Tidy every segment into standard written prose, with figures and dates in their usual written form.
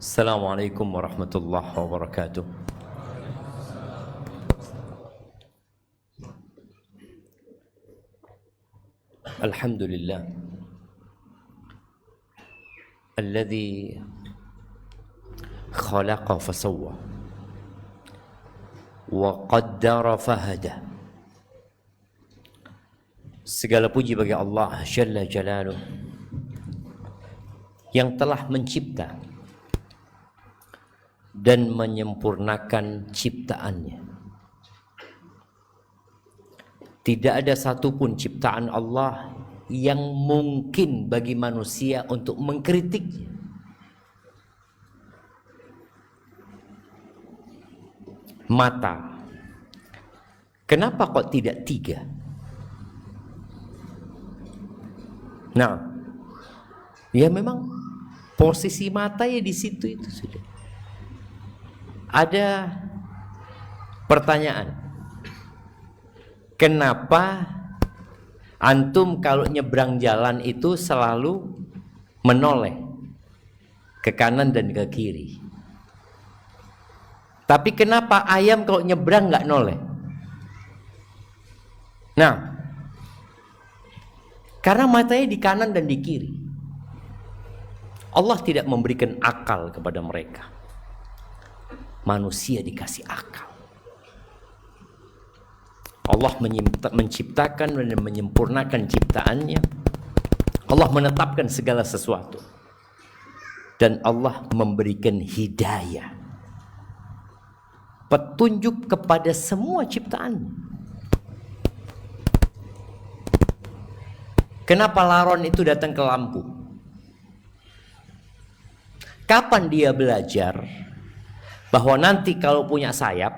Assalamualaikum warahmatullahi wabarakatuh. Alhamdulillah alladzi khalaqa fasawwa wa qaddara fahada. Segala puji bagi Allah Jalla Jalaluh yang telah mencipta dan menyempurnakan ciptaannya. Tidak ada satupun ciptaan Allah yang mungkin bagi manusia untuk mengkritiknya. Mata, kenapa kok tidak 3? Nah, ya memang posisi mata ya di situ itu sudah. Ada pertanyaan, kenapa antum kalau nyebrang jalan itu selalu menoleh ke kanan dan ke kiri? Tapi kenapa ayam kalau nyebrang nggak noleh? Nah, karena matanya di kanan dan di kiri. Allah tidak memberikan akal kepada mereka. Manusia dikasih akal. Allah menciptakan dan menyempurnakan ciptaannya. Allah menetapkan segala sesuatu. Dan Allah memberikan hidayah, petunjuk kepada semua ciptaan. Kenapa laron itu datang ke lampu? Kapan dia belajar bahwa nanti kalau punya sayap,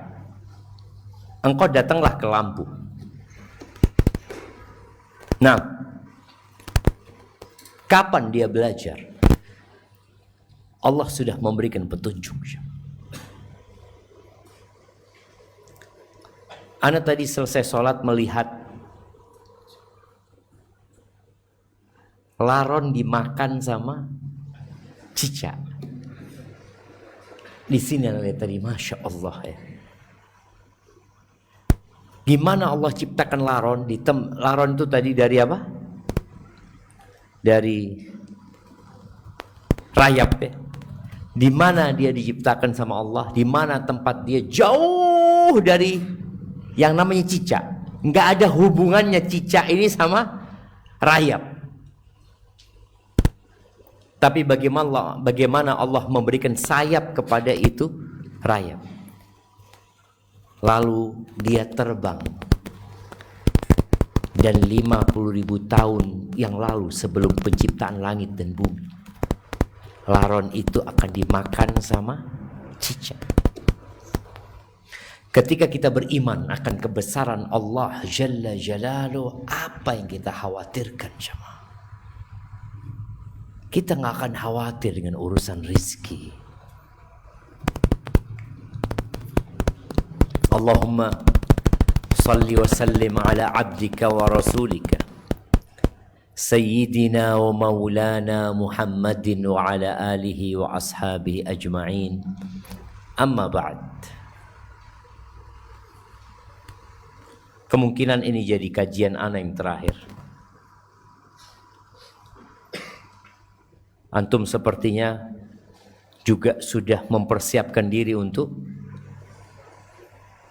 engkau datanglah ke lampu? Nah, kapan dia belajar? Allah sudah memberikan petunjuk. Ana tadi selesai sholat melihat laron dimakan sama cicak. Di sini ana lihat tadi, masya Allah ya. Gimana Allah ciptakan laron? Laron itu tadi dari apa? Dari rayap ya. Di mana dia diciptakan sama Allah? Di mana tempat dia? Jauh dari yang namanya cicak. Nggak ada hubungannya cicak ini sama rayap. Tapi bagaimana Allah memberikan sayap kepada itu rayap. Lalu dia terbang. Dan 50.000 tahun yang lalu sebelum penciptaan langit dan bumi, laron itu akan dimakan sama cicak. Ketika kita beriman akan kebesaran Allah Jalla Jalaluh, apa yang kita khawatirkan jemaah? Kita nggak akan khawatir dengan urusan rizki. Allahumma salli wa sallim ala abdika wa rasulika Sayyidina wa maulana Muhammadin wa ala alihi wa ashabihi ajma'in. Amma ba'd. Kemungkinan ini jadi kajian ana yang terakhir. Antum sepertinya juga sudah mempersiapkan diri untuk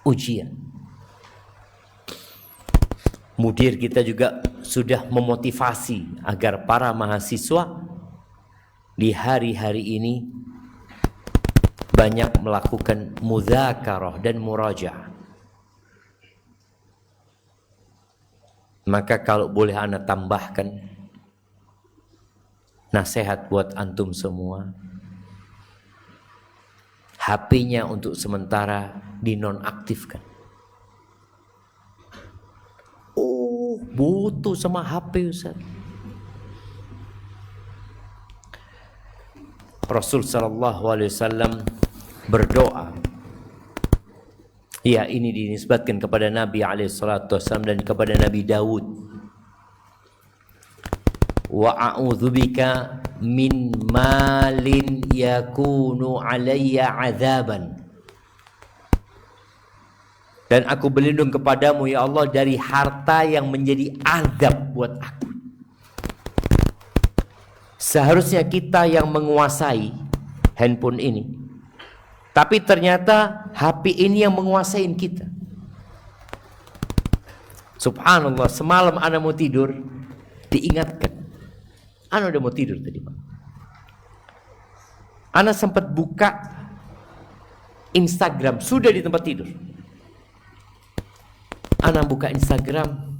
ujian. Mudir kita juga sudah memotivasi agar para mahasiswa di hari-hari ini banyak melakukan mudzakarah dan murajaah. Maka kalau boleh ana tambahkan nasihat buat antum semua, HP-nya untuk sementara dinonaktifkan. Oh, butuh sama HP Ustaz. Rasul sallallahu alaihi wasallam berdoa. Ya, ini dinisbatkan kepada Nabi alaihi salatu wasallam dan kepada Nabi Daud. wa a'udzubika min malin yakunu alayya adzaban. Dan aku berlindung kepadamu ya Allah dari harta yang menjadi azab buat aku. Seharusnya kita yang menguasai handphone ini, tapi ternyata HP ini yang menguasai kita. Subhanallah, semalam ana mau tidur diingatkan. Ana udah mau tidur tadi, Pak. Ana sempat buka Instagram, sudah di tempat tidur. Ana buka Instagram,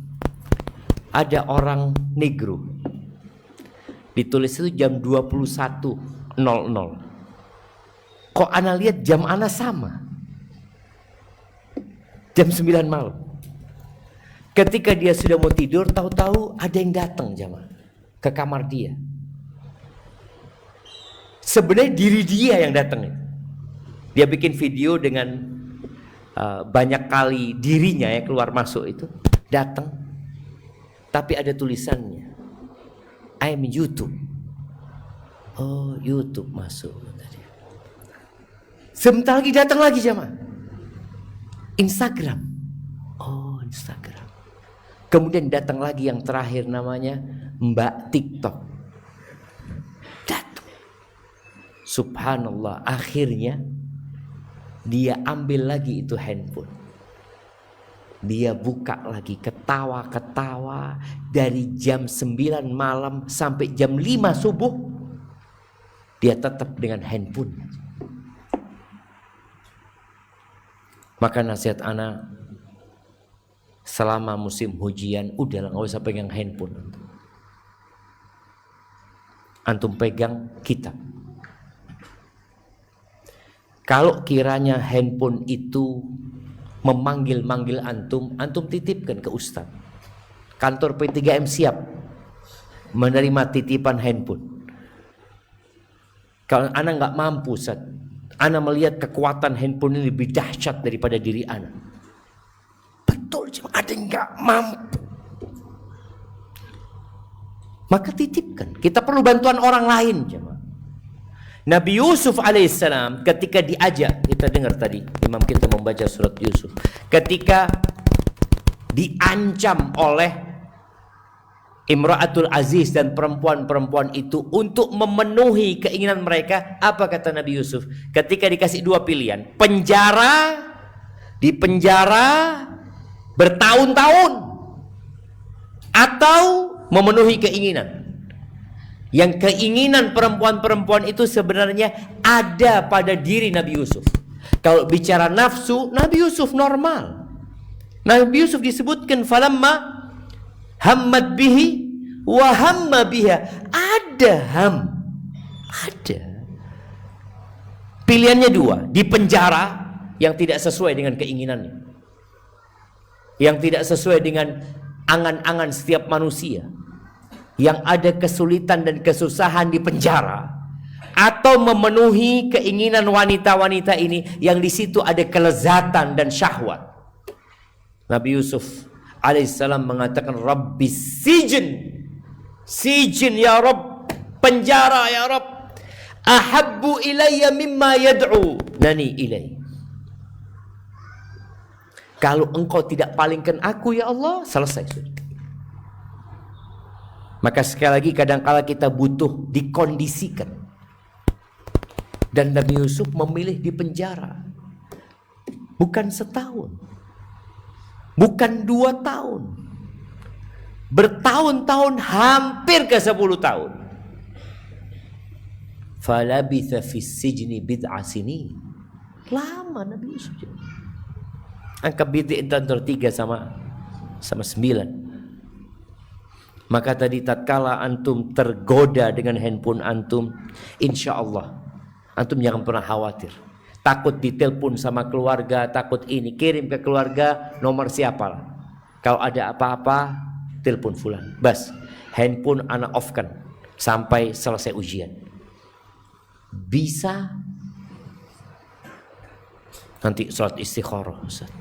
ada orang negro. Ditulis itu jam 21.00. Kok ana lihat jam ana sama? Jam 9 malam. Ketika dia sudah mau tidur, tahu-tahu ada yang datang jamaah ke kamar dia. Sebenarnya diri dia yang datang. Dia bikin video dengan banyak kali dirinya ya keluar masuk itu datang. Tapi ada tulisannya, I'm YouTube. Oh, YouTube masuk. Sebentar lagi datang lagi jamaah. Instagram. Oh, Instagram. Kemudian datang lagi yang terakhir namanya Mbak TikTok. Datang. Subhanallah, akhirnya dia ambil lagi itu handphone. Dia buka lagi, ketawa-ketawa dari jam 9 malam sampai jam 5 subuh. Dia tetap dengan handphone. Maka nasihat anak, selama musim hujan, udahlah nggak usah pegang handphone. Antum pegang kitab. Kalau kiranya handphone itu memanggil-manggil antum, antum titipkan ke ustaz. Kantor P3M siap menerima titipan handphone. Kalau anak nggak mampu, Ustaz, anak melihat kekuatan handphone ini lebih dahsyat daripada diri anak. Betul, cuma ada yang nggak mampu. Maka titipkan. Kita perlu bantuan orang lain, jemaah. Nabi Yusuf alaihissalam ketika diajak, kita dengar tadi imam kita membaca surat Yusuf, ketika diancam oleh Imra'atul Aziz dan perempuan-perempuan itu untuk memenuhi keinginan mereka, apa kata Nabi Yusuf? Ketika dikasih dua pilihan, penjara, dipenjara bertahun-tahun, atau memenuhi keinginan. Yang keinginan perempuan-perempuan itu sebenarnya ada pada diri Nabi Yusuf. Kalau bicara nafsu, Nabi Yusuf normal. Nabi Yusuf disebutkan falamma hammat bihi wa hamma biha. Ada ham. Ada. Pilihannya dua, di penjara yang tidak sesuai dengan keinginannya. Yang tidak sesuai dengan angan-angan setiap manusia. Yang ada kesulitan dan kesusahan di penjara, atau memenuhi keinginan wanita-wanita ini yang di situ ada kelezatan dan syahwat. Nabi Yusuf alaihissalam mengatakan, Rabbi sijin, sijin ya Rabb, penjara ya Rabb, ahabbu ilayya mimma yad'u nani ilai. Kalau engkau tidak palingkan aku ya Allah, selesai sudah. Maka sekali lagi kadang-kala kita butuh dikondisikan. Dan Nabi Yusuf memilih di penjara. Bukan setahun. Bukan 2 tahun. Bertahun-tahun, hampir ke 10 tahun. Falabitha fis sijni bid'a sinin. Lama Nabi Yusuf. Angka bid'ah antara 3 sama 9. Maka tadi tatkala antum tergoda dengan handphone antum, insya Allah antum jangan pernah khawatir. Takut ditelepon sama keluarga, takut ini, kirim ke keluarga nomor siapalah. Kalau ada apa-apa, telepon fulan. Bas, handphone anak off-kan sampai selesai ujian. Bisa nanti salat istikharah, Ustaz.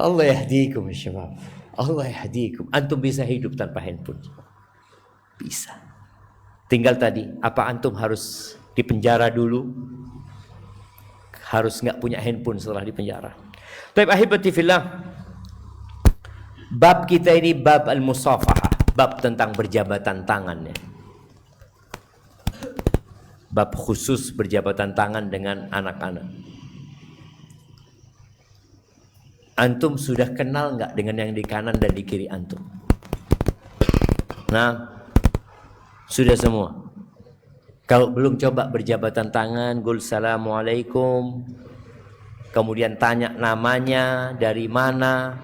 Allah yahdikum syabab. Allah yahdikum. Antum bisa hidup tanpa handphone. Bisa. Tinggal tadi, apa antum harus di penjara dulu? Harus nggak punya handphone setelah di penjara. Taib ahibati fillah. Bab kita ini bab al-musafahah, bab tentang berjabatan tangan ya. Bab khusus berjabatan tangan dengan anak-anak. Antum sudah kenal nggak dengan yang di kanan dan di kiri antum? Nah, sudah semua. Kalau belum, coba berjabatan tangan, qul assalamualaikum. Kemudian tanya namanya, dari mana,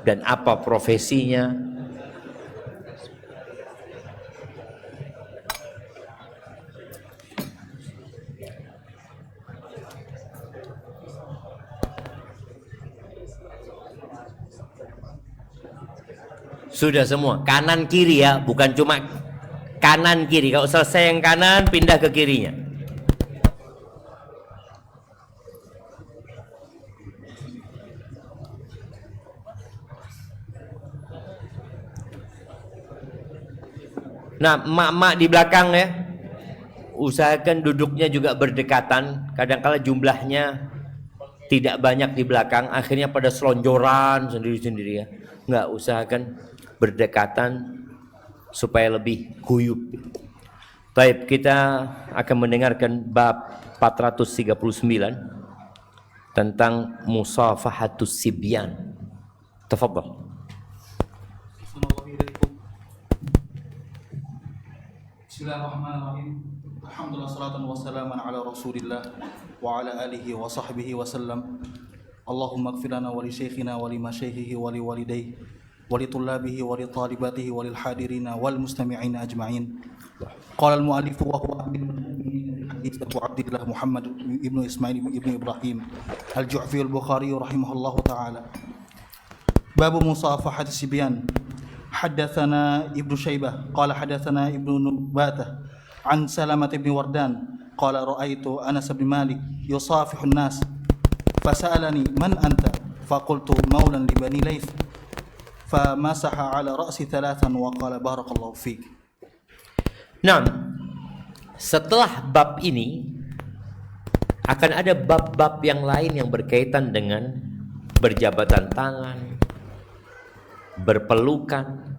dan apa profesinya. Sudah semua, kanan kiri ya, bukan cuma kanan kiri. Kalau selesai yang kanan, pindah ke kirinya. Nah, emak-emak di belakang ya, usahakan duduknya juga berdekatan. Kadang-kala jumlahnya tidak banyak di belakang, akhirnya pada selonjoran sendiri-sendiri ya. Enggak, usahakan berdekatan supaya lebih guyup. Baik, kita akan mendengarkan bab 439 tentang musafahatus sibyan. Tafadhal. Bismillahirrahmanirrahim. Alhamdulillah salatan wassalaman ala Rasulillah wa ala alihi wa sahbihi wa sallam. Allahumma ighfir lana wa li syekhina wa li masyayikhihi wa li walidayhi wa li tullabihi wa li talibatihi wa lil hadirina wal mustami'ina ajma'in. Qala al-mu'allif wa huwa amirul mu'minin hadits Abu Abdillah Muhammad ibnu Ismail ibnu Ibrahim al-Ju'fi al-Bukhari rahimahullahu ta'ala. Babu musafahati sibyan. حدثنا ابن شيبة قال حدثنا ابن نباتة عن سلمة بن وردان قال رأيت أنس بن مالك يصافح الناس فسألني من أنت فقلت مولى لبني ليث فمسح على رأسي ثلاثا وقال بارك الله فيك. Nah, setelah bab ini akan ada bab-bab yang lain yang berkaitan dengan berjabatan tangan, berpelukan,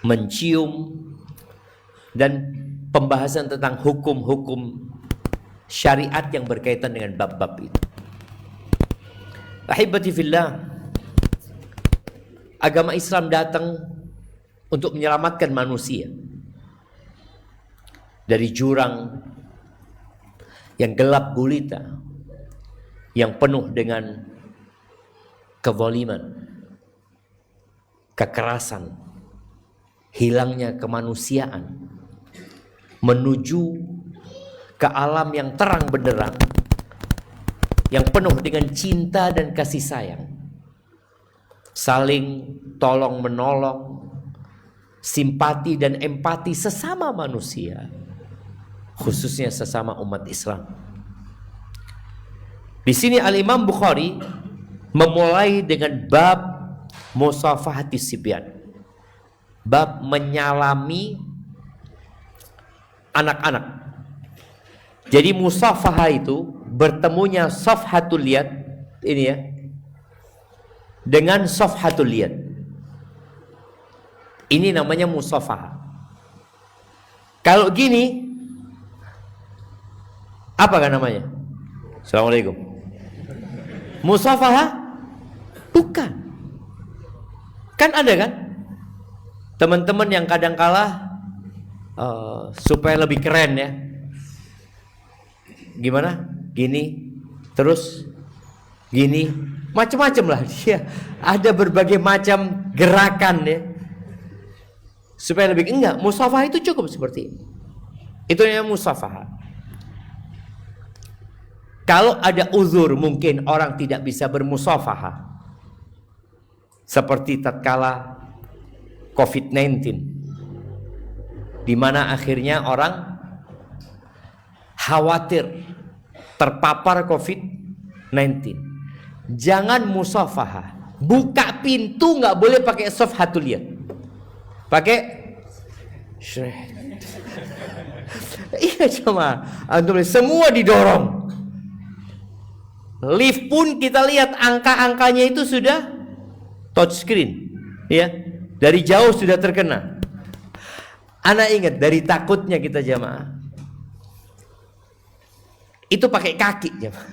mencium, dan pembahasan tentang hukum-hukum syariat yang berkaitan dengan bab-bab itu. Ahibati fillah, agama Islam datang untuk menyelamatkan manusia dari jurang yang gelap gulita, yang penuh dengan kezaliman, kekerasan, hilangnya kemanusiaan, menuju ke alam yang terang benderang, yang penuh dengan cinta dan kasih sayang, saling tolong menolong, simpati dan empati sesama manusia, khususnya sesama umat Islam. Di sini Al-Imam Bukhari memulai dengan bab musafahatis sibyan, bab menyalami anak-anak. Jadi musafahah itu bertemunya safhatul yad ini ya dengan safhatul yad. Ini namanya musafahah. Kalau gini apa kan namanya? Assalamualaikum. Musafahah? Bukan. Kan ada kan teman-teman yang kadang-kala supaya lebih keren ya, gimana? Gini, terus gini, macam-macam lah dia. Ada berbagai macam gerakan ya, supaya lebih enggak. Musafahah itu cukup seperti ini. Itu namanya musafahah. Kalau ada uzur, mungkin orang tidak bisa bermusafahah, seperti tatkala COVID-19, di mana akhirnya orang khawatir terpapar COVID-19. Jangan musafahah, Buka pintu nggak boleh pakai sofhatul yad. Pakai iya cuma antum semua didorong. Lift pun kita lihat angka-angkanya itu sudah touchscreen, ya. Dari jauh sudah terkena. Ana ingat dari takutnya kita jamaah. Itu pakai kaki jamaah.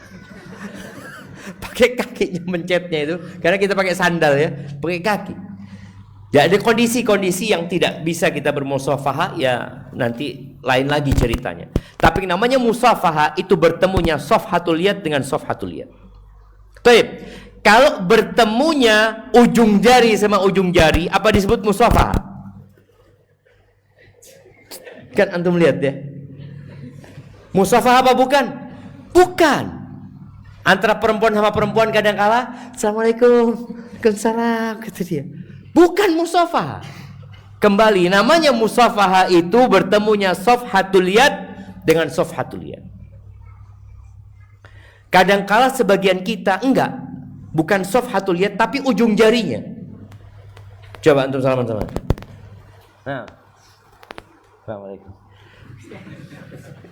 Pakai kakinya mencetnya itu, karena kita pakai sandal ya, pakai kaki. Ya ada kondisi-kondisi yang tidak bisa kita bermusafahah, ya nanti lain lagi ceritanya. Tapi namanya musafahah itu bertemunya sofhatul yad dengan sofhatul yad. Baik, kalau bertemunya ujung jari sama ujung jari, apa disebut musafahah? Kan antum lihat ya. Musafahah apa bukan? Bukan. Antara perempuan sama perempuan kadang kala, assalamualaikum, waalaikumsalam, kata dia. Bukan musafahah. Kembali, namanya musafahah itu bertemunya sofhatul yad dengan sofhatul yad. Kadangkala sebagian kita enggak, bukan sofhatul yad tapi ujung jarinya. Coba antum salaman sama. Nah. Assalamualaikum.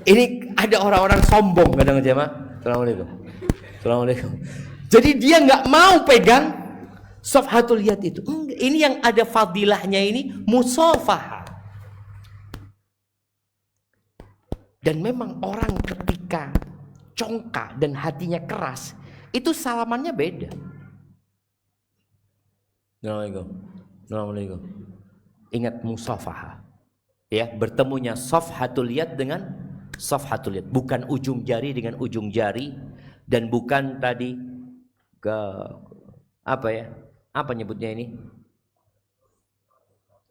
Ini ada orang-orang sombong kadang jemaah. Assalamualaikum. Assalamualaikum. Jadi dia enggak mau pegang sofhatul yad itu. Ini yang ada fadilahnya ini musafahah. Dan memang orang ketika congkak dan hatinya keras, itu salamannya beda. Assalamualaikum. Assalamualaikum. Ingat musafahah. Ya, bertemunya sofhatul yad dengan sofhatul yad, bukan ujung jari dengan ujung jari, dan bukan tadi ke apa ya? Apa nyebutnya ini?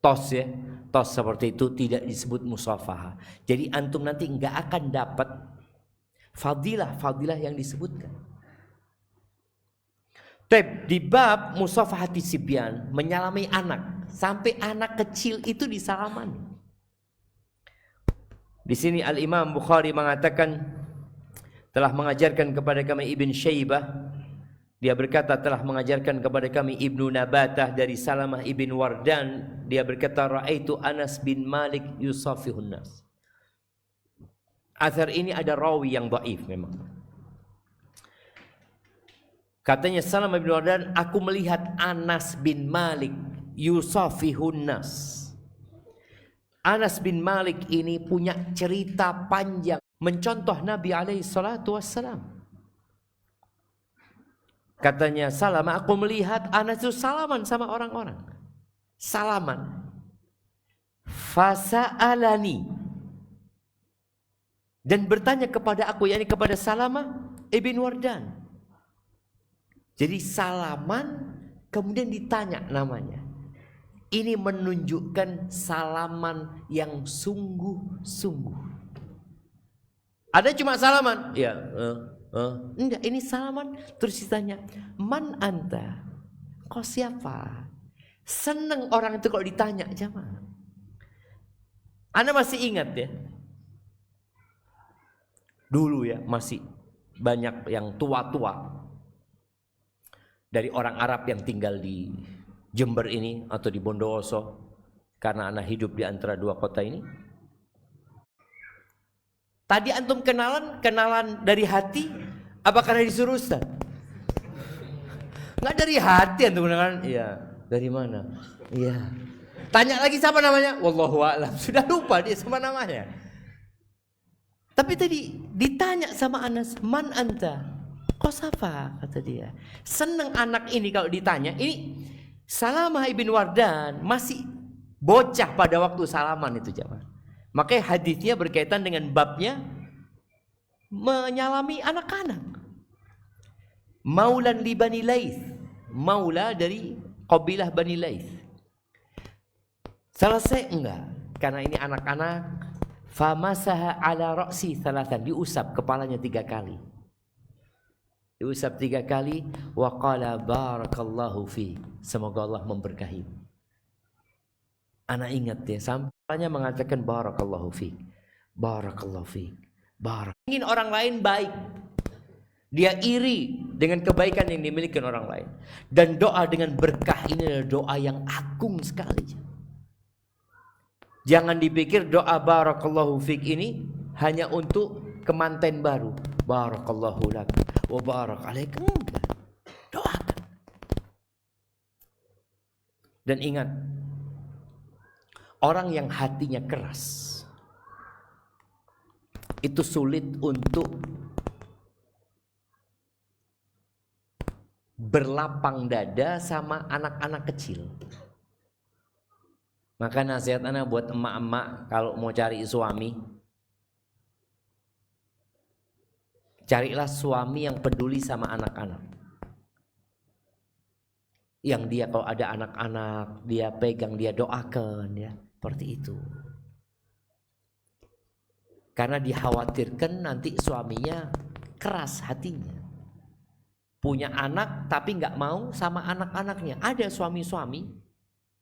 Tos ya. Tos seperti itu tidak disebut musafahah. Jadi antum nanti enggak akan dapat fadilah yang disebutkan. Di bab musafahati sibyan, menyalami anak, sampai anak kecil itu disalamani. Di sini Al-Imam Bukhari mengatakan telah mengajarkan kepada kami Ibn Syaibah. Dia berkata telah mengajarkan kepada kami Ibnu Nabatah dari Salamah ibn Wardan. Dia berkata ra'aitu Anas bin Malik yusafihun nas. Athar ini ada rawi yang dhaif memang. Katanya Salamah ibn Wardan, aku melihat Anas bin Malik yusafihun nas. Anas bin Malik ini punya cerita panjang mencontoh Nabi alaihi salatu wassalam. Katanya Salamah, aku melihat Anas itu salaman sama orang-orang. Salaman. Fasa'alani. Dan bertanya kepada aku, yakni kepada Salamah ibn Wardan. Jadi salaman kemudian ditanya namanya. Ini menunjukkan salaman yang sungguh-sungguh. Ada cuma salaman? Ya, enggak, ini salaman terus ditanya, "Man anta?" Kau siapa? Seneng orang itu kalau ditanya, jamaah. Anda masih ingat ya? Dulu ya, masih banyak yang tua-tua dari orang Arab yang tinggal di Jember ini atau di Bondowoso, karena anak hidup di antara dua kota ini. Tadi antum kenalan dari hati, apa karena disuruh Ustaz? Enggak dari hati antum kenalan. Iya, dari mana? Iya. Tanya lagi siapa namanya? Wallahu a'lam. Sudah lupa dia sama namanya. Tapi tadi ditanya sama Anas, "Man anta?" Kau siapa? Kata dia. Seneng anak ini kalau ditanya. Ini Salamah ibn Wardan masih bocah pada waktu salaman itu jamaah. Makanya hadisnya berkaitan dengan babnya menyalami anak-anak. Maulan li Bani Laits, maula dari kabilah Bani Laits. Selesai enggak? Karena ini anak-anak. Famasaha ala ra'si thalathan, diusap kepalanya 3 kali. Diusap 3 kali. Wa qala barakallahu fi, semoga Allah memberkahi. Anak ingat ya, sampainya mengatakan barakallahu fi, barakallahu fi, barak. Ingin orang lain baik. Dia iri dengan kebaikan yang dimiliki orang lain. Dan doa dengan berkah ini adalah doa yang agung sekali. Jangan dipikir doa barakallahu fik ini hanya untuk kemanten baru. Barakallahu lak wa barak alaik. Doakan. Dan ingat, orang yang hatinya keras itu sulit untuk berlapang dada sama anak-anak kecil. Maka nasihat anak buat emak-emak kalau mau cari suami, carilah suami yang peduli sama anak-anak. Yang dia kalau ada anak-anak, dia pegang, dia doakan, ya seperti itu. Karena dikhawatirkan nanti suaminya keras hatinya, punya anak tapi nggak mau sama anak-anaknya. Ada suami-suami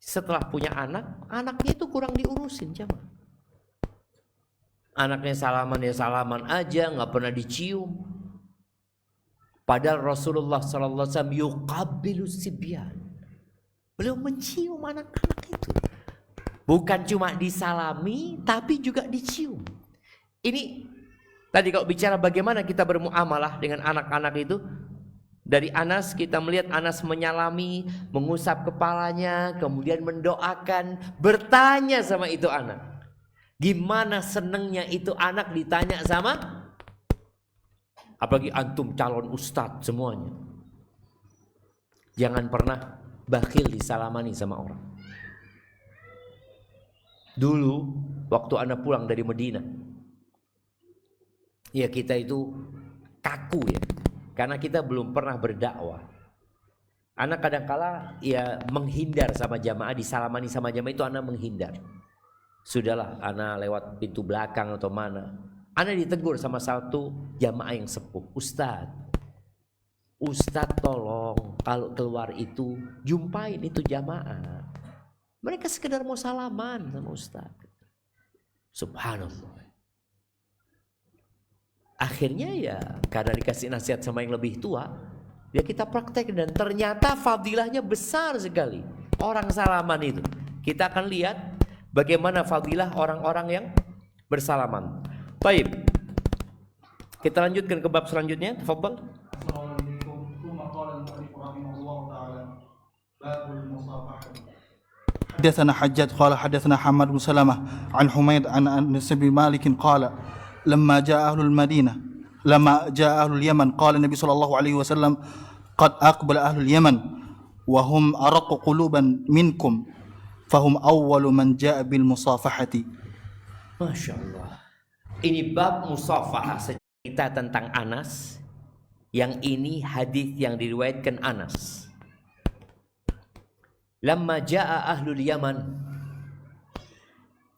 setelah punya anak, anaknya itu kurang diurusin, jamaah. Anaknya salaman ya salaman aja, nggak pernah dicium. Padahal Rasulullah SAW yuqabbilu sibyan. Beliau mencium anak-anak itu. Bukan cuma disalami, tapi juga dicium. Ini tadi kalau bicara bagaimana kita bermuamalah dengan anak-anak itu. Dari Anas kita melihat Anas menyalami, mengusap kepalanya, kemudian mendoakan, bertanya sama itu anak. Gimana senengnya itu anak ditanya sama, apalagi antum calon ustadz semuanya. Jangan pernah bakhil disalamani sama orang. Dulu waktu anak pulang dari Medina, ya kita itu kaku ya, karena kita belum pernah berdakwah. Anak kadangkala ya menghindar sama jamaah, disalamani sama jamaah itu anak menghindar. Sudahlah, anak lewat pintu belakang atau mana. Anak ditegur sama satu jamaah yang sepuh, Ustadz tolong kalau keluar itu jumpain itu jamaah. Mereka sekedar mau salaman sama Ustadz. Subhanallah. Akhirnya ya karena dikasih nasihat sama yang lebih tua, ya kita praktek dan ternyata fadilahnya besar sekali. Orang salaman itu. Kita akan lihat bagaimana fadilah orang-orang yang bersalaman. Baik. Kita lanjutkan ke bab selanjutnya. Tafadhal. Assalamualaikum. Tsumma qala al-mu'allif rahimahullah ta'ala babul musafahah. حدثنا حجاج قال حدثنا حماد بن سلمة عن حميد عن أنس بن مالك قال لما جاء أهل اليمن قال النبي صلى الله عليه وسلم قد أقبل أهل اليمن وهم أرق قلوبا منكم فهم أول من جاء بالمصافحة. Masya Allah. Ini bab musafahah, cerita tentang Anas. Yang ini hadis yang diriwayatkan Anas. Lamma jaa ahlul Yaman,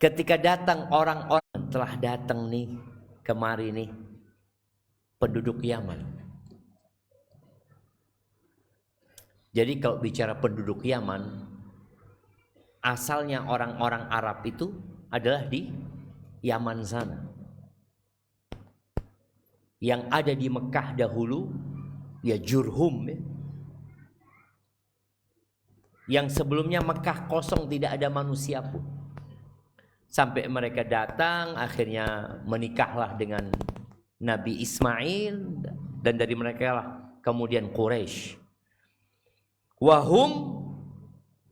ketika datang orang-orang, telah datang nih kemari nih penduduk Yaman. Jadi kalau bicara penduduk Yaman, asalnya orang-orang Arab itu adalah di Yaman sana. Yang ada di Mekah dahulu ya Jurhum ya. Yang sebelumnya Mekah kosong, tidak ada manusia pun. Sampai mereka datang, akhirnya menikahlah dengan Nabi Ismail, dan dari mereka lah kemudian Quraisy. Wahum,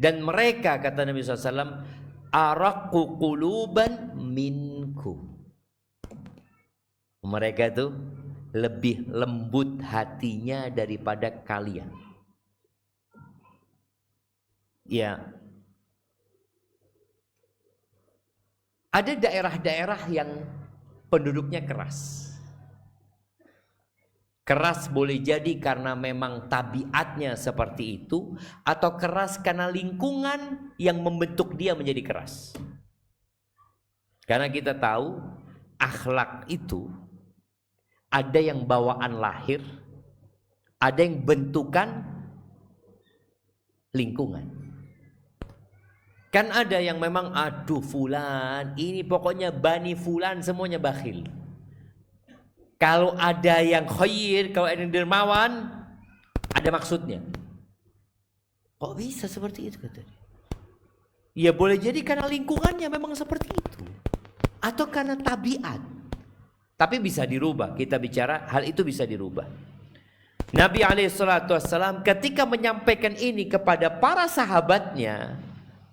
dan mereka kata Nabi SAW, araqu quluban minkum. Mereka itu lebih lembut hatinya daripada kalian. Ya, ada daerah-daerah yang penduduknya keras. Keras boleh jadi karena memang tabiatnya seperti itu, atau keras karena lingkungan yang membentuk dia menjadi keras. Karena kita tahu akhlak itu ada yang bawaan lahir, ada yang bentukan lingkungan. Kan ada yang memang aduh fulan, ini pokoknya bani fulan semuanya bakhil. Kalau ada yang khair, kalau ada yang dermawan, ada maksudnya. Kok bisa seperti itu katanya? Ya boleh jadi karena lingkungannya memang seperti itu, atau karena tabiat. Tapi bisa dirubah. Kita bicara hal itu bisa dirubah. Nabi SAW ketika menyampaikan ini kepada para sahabatnya,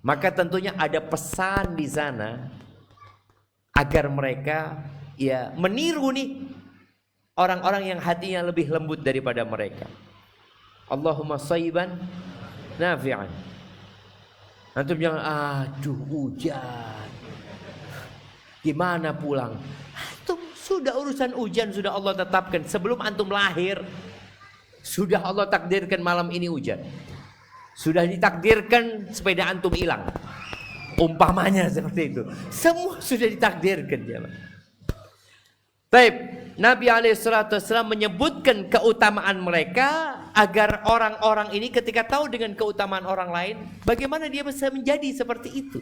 maka tentunya ada pesan di sana agar mereka ya meniru nih orang-orang yang hatinya lebih lembut daripada mereka. Allahumma shayyiban nafi'an. Antum jangan aduh hujan, gimana pulang? Antum sudah urusan hujan sudah Allah tetapkan sebelum antum lahir. Sudah Allah takdirkan malam ini hujan. Sudah ditakdirkan sepeda antum hilang. Umpamanya seperti itu. Semua sudah ditakdirkan jemaah. Baik, Nabi SAW menyebutkan keutamaan mereka agar orang-orang ini ketika tahu dengan keutamaan orang lain, bagaimana dia bisa menjadi seperti itu.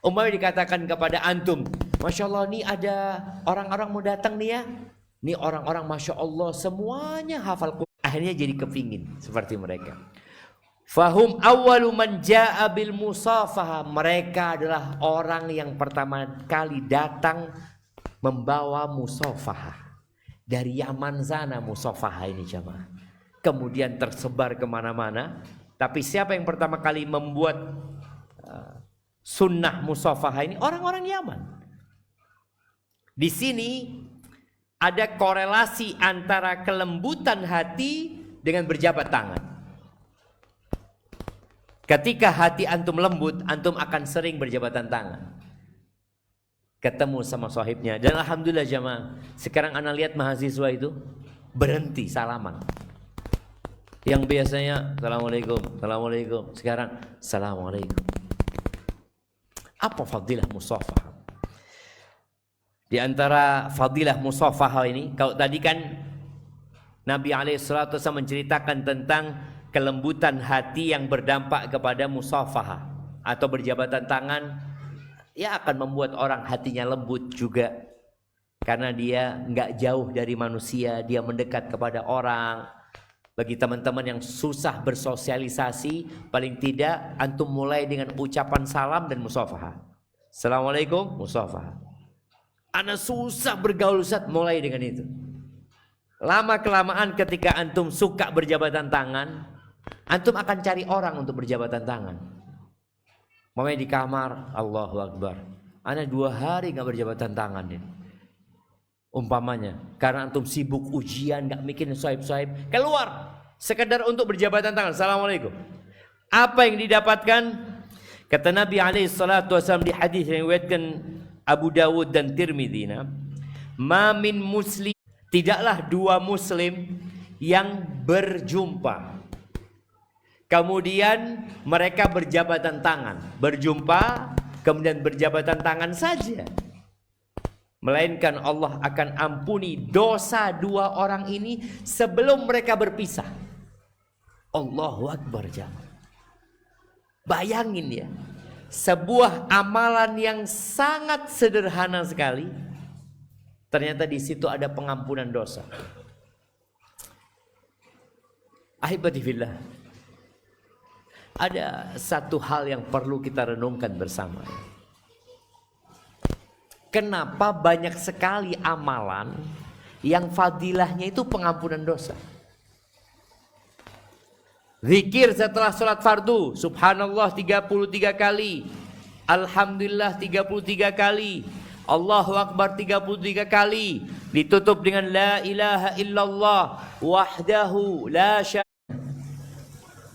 Umpamanya dikatakan kepada antum, Masya Allah nih ada orang-orang mau datang nih ya. Nih orang-orang Masya Allah semuanya hafal Quran. Akhirnya jadi kepingin seperti mereka. Fahum awwalu man ja'a bil musafaha. Mereka adalah orang yang pertama kali datang membawa musafaha. Dari Yaman sana musafaha ini jemaah. Kemudian tersebar kemana-mana. Tapi siapa yang pertama kali membuat sunnah musafaha ini? Orang-orang Yaman. Di sini ada korelasi antara kelembutan hati dengan berjabat tangan. Ketika hati antum lembut, antum akan sering berjabatan tangan. Ketemu sama sahibnya. Dan alhamdulillah jamaah, sekarang ana lihat mahasiswa itu berhenti salaman. Yang biasanya Assalamualaikum, Assalamualaikum, sekarang Assalamualaikum. Apa fadilah musafaha? Di antara fadilah musafaha ini, kalau tadi kan Nabi SAW menceritakan tentang kelembutan hati yang berdampak kepada musafaha atau berjabatan tangan, ya akan membuat orang hatinya lembut juga, karena dia nggak jauh dari manusia, dia mendekat kepada orang. Bagi teman-teman yang susah bersosialisasi, paling tidak antum mulai dengan ucapan salam dan musafaha. Assalamualaikum, musafaha. Ana susah bergaul, Ustaz, mulai dengan itu. Lama kelamaan ketika antum suka berjabatan tangan, antum akan cari orang untuk berjabatan tangan. Mamanya di kamar, Allahu Akbar, ana 2 hari gak berjabatan tangan ya. Umpamanya karena antum sibuk ujian, gak mikirin swipe-swipe, keluar sekedar untuk berjabatan tangan, Assalamualaikum. Apa yang didapatkan? Kata Nabi SAW di hadis yang diriwayatkan Abu Dawud dan Tirmidzi, ma min muslim, tidaklah 2 muslim yang berjumpa kemudian mereka berjabatan tangan, berjumpa kemudian berjabatan tangan saja, melainkan Allah akan ampuni dosa 2 orang ini sebelum mereka berpisah. Allahu Akbar jamaah. Bayangin ya, sebuah amalan yang sangat sederhana sekali, ternyata di situ ada pengampunan dosa. Ahibati fillah, ada satu hal yang perlu kita renungkan bersama. Kenapa banyak sekali amalan yang fadilahnya itu pengampunan dosa? Zikir setelah sholat fardu, subhanallah 33 kali, alhamdulillah 33 kali, Allahu Akbar 33 kali, ditutup dengan la ilaha illallah wahdahu la syarika,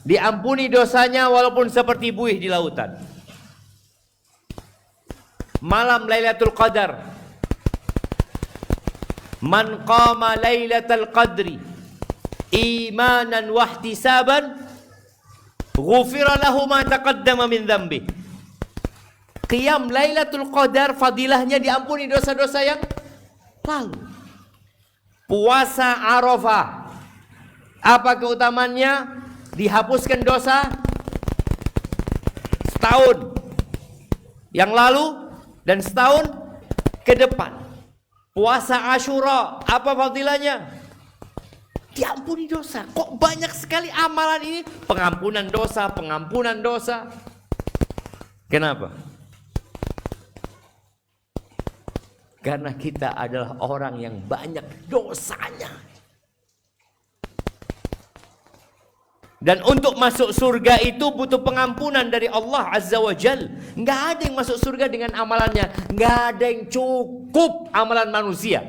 diampuni dosanya walaupun seperti buih di lautan. Malam Lailatul Qadar, man qama Lailatul Qadri imanan wahtisaban ghufira lahu ma taqaddama min dzambi. Qiyam Lailatul Qadar fadilahnya diampuni dosa-dosa yang lalu. Puasa Arafah, apa keutamannya? Dihapuskan dosa setahun yang lalu dan setahun ke depan. Puasa Asyura, apa fadilahnya? Diampuni dosa. Kok banyak sekali amalan ini? Pengampunan dosa, pengampunan dosa. Kenapa? Karena kita adalah orang yang banyak dosanya. Dan untuk masuk surga itu butuh pengampunan dari Allah Azza wa Jal. Nggak ada yang masuk surga dengan amalannya. Nggak ada yang cukup amalan manusia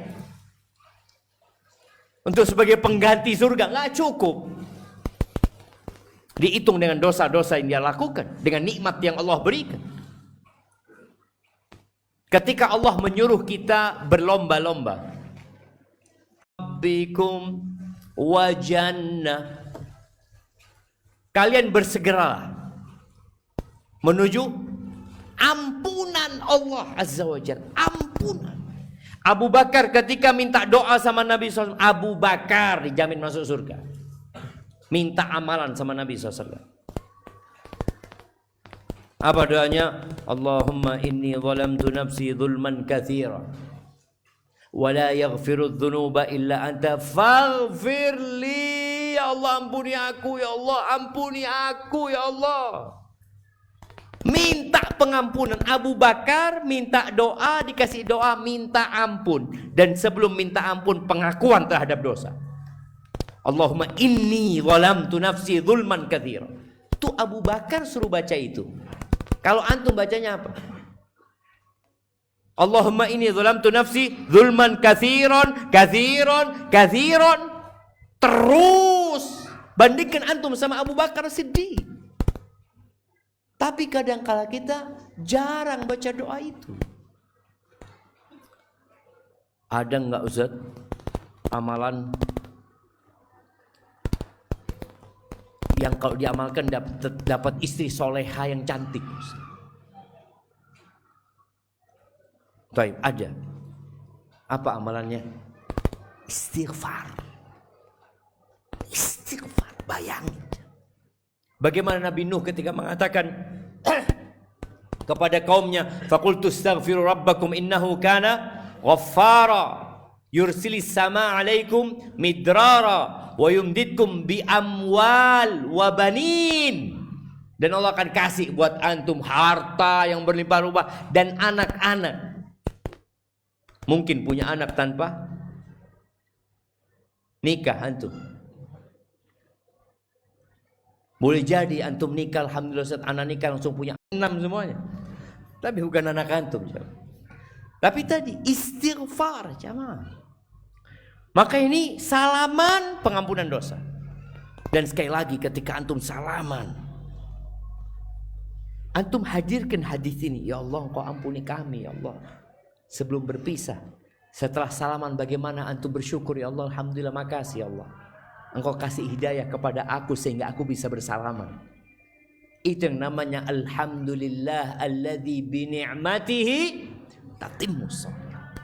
untuk sebagai pengganti surga. Nggak cukup. Dihitung dengan dosa-dosa yang dia lakukan, dengan nikmat yang Allah berikan. Ketika Allah menyuruh kita berlomba-lomba, Rabbikum wa jannah, kalian bersegeralah menuju ampunan Allah Azza wa Jalla. Ampunan. Abu Bakar ketika minta doa sama Nabi SAW, Abu Bakar dijamin masuk surga. Minta amalan sama Nabi SAW. Apa doanya? Allahumma inni zalamtu nafsi zulman katsira wa la yaghfiru dzunuba illa anta faghfir li. Ya Allah, ampuni aku, ya Allah, ampuni aku, ya Allah. Minta pengampunan. Abu Bakar minta doa, dikasih doa, minta ampun. Dan sebelum minta ampun, pengakuan terhadap dosa. Allahumma inni zalamtu nafsi zulman katsira. Itu Abu Bakar suruh baca itu. Kalau antum bacanya apa? Allahumma inni zalamtu nafsi zulman katsiran, katsiran, katsiran. Terus bandingkan antum sama Abu Bakar Siddiq. Tapi kadangkala kita jarang baca doa itu. Ada enggak Ustaz amalan yang kalau diamalkan dapat istri soleha yang cantik? Baik, ada. Apa amalannya? Istighfar. Istighfar, bayangin. Bagaimana Nabi Nuh ketika mengatakan kepada kaumnya, faqultu astaghfiru rabbakum innahu kana ghaffara yursilis samaa 'alaikum midrara wa yumditkum bi amwal wa banin. Dan Allah akan kasih buat antum harta yang berlimpah-ruah dan anak-anak. Mungkin punya anak tanpa nikah antum. Boleh jadi antum nikah, alhamdulillah Ustaz, anak nikah langsung punya 6 semuanya. Tapi bukan anak antum. Tapi tadi istighfar, jamaah. Maka ini salaman pengampunan dosa. Dan sekali lagi ketika antum salaman, antum hadirkan hadis ini, ya Allah Engkau ampuni kami ya Allah. Sebelum berpisah, setelah salaman bagaimana antum bersyukur, ya Allah alhamdulillah makasih ya Allah. Engkau kasih hidayah kepada aku sehingga aku bisa bersalaman. Itu yang namanya alhamdulillah alladzi bi ni'matihi tatimmus shalihat.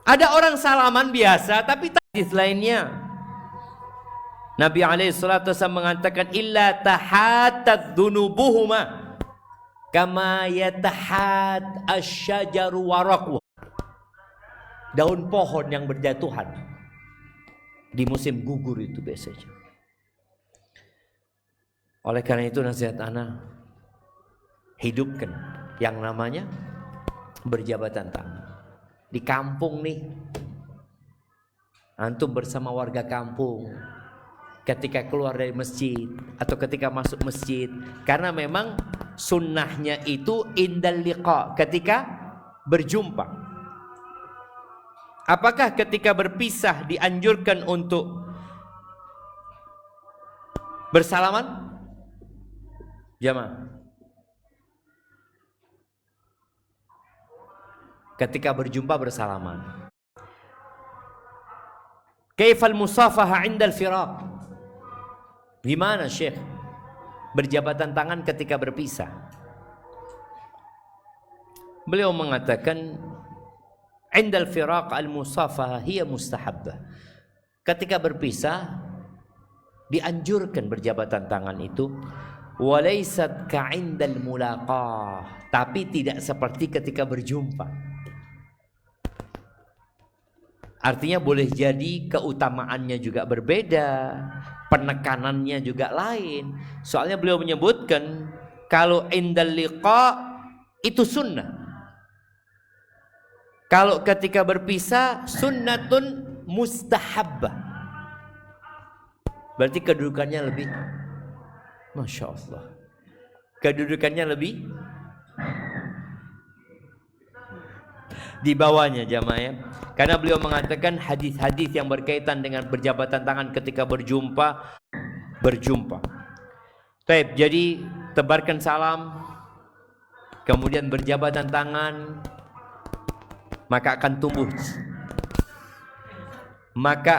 Ada orang salaman biasa tapi hadis lainnya. Nabi alaihi salatu wasallam mengatakan illa tahatat dzunubuhuma kama yatahat asyajaru waraqu. Daun pohon yang berjatuhan di musim gugur itu biasanya. Oleh karena itu nasihat ana, hidupkan yang namanya berjabatan tangan. Di kampung nih, antum bersama warga kampung, ketika keluar dari masjid atau ketika masuk masjid, karena memang sunnahnya itu indal liqa, ketika berjumpa. Apakah ketika berpisah dianjurkan untuk bersalaman? Jamaah. Ketika berjumpa bersalaman. Kaifal musafaha 'inda al-firaq? Gimana Syekh? Berjabatan tangan ketika berpisah. Beliau mengatakan indal firaq al-musafaha hiya mustahabbah. Ketika berpisah dianjurkan berjabatan tangan itu, walaysat ka'indal mulaqah, tapi tidak seperti ketika berjumpa. Artinya boleh jadi keutamaannya juga berbeda, penekanannya juga lain. Soalnya beliau menyebutkan kalau indal liqa itu sunnah. Kalau ketika berpisah sunnatun mustahabbah. Berarti kedudukannya lebih, Masya Allah, kedudukannya lebih di bawahnya jamaah ya. Karena beliau mengatakan hadis-hadis yang berkaitan dengan berjabatan tangan ketika berjumpa. Baik, jadi tebarkan salam, kemudian berjabatan tangan, maka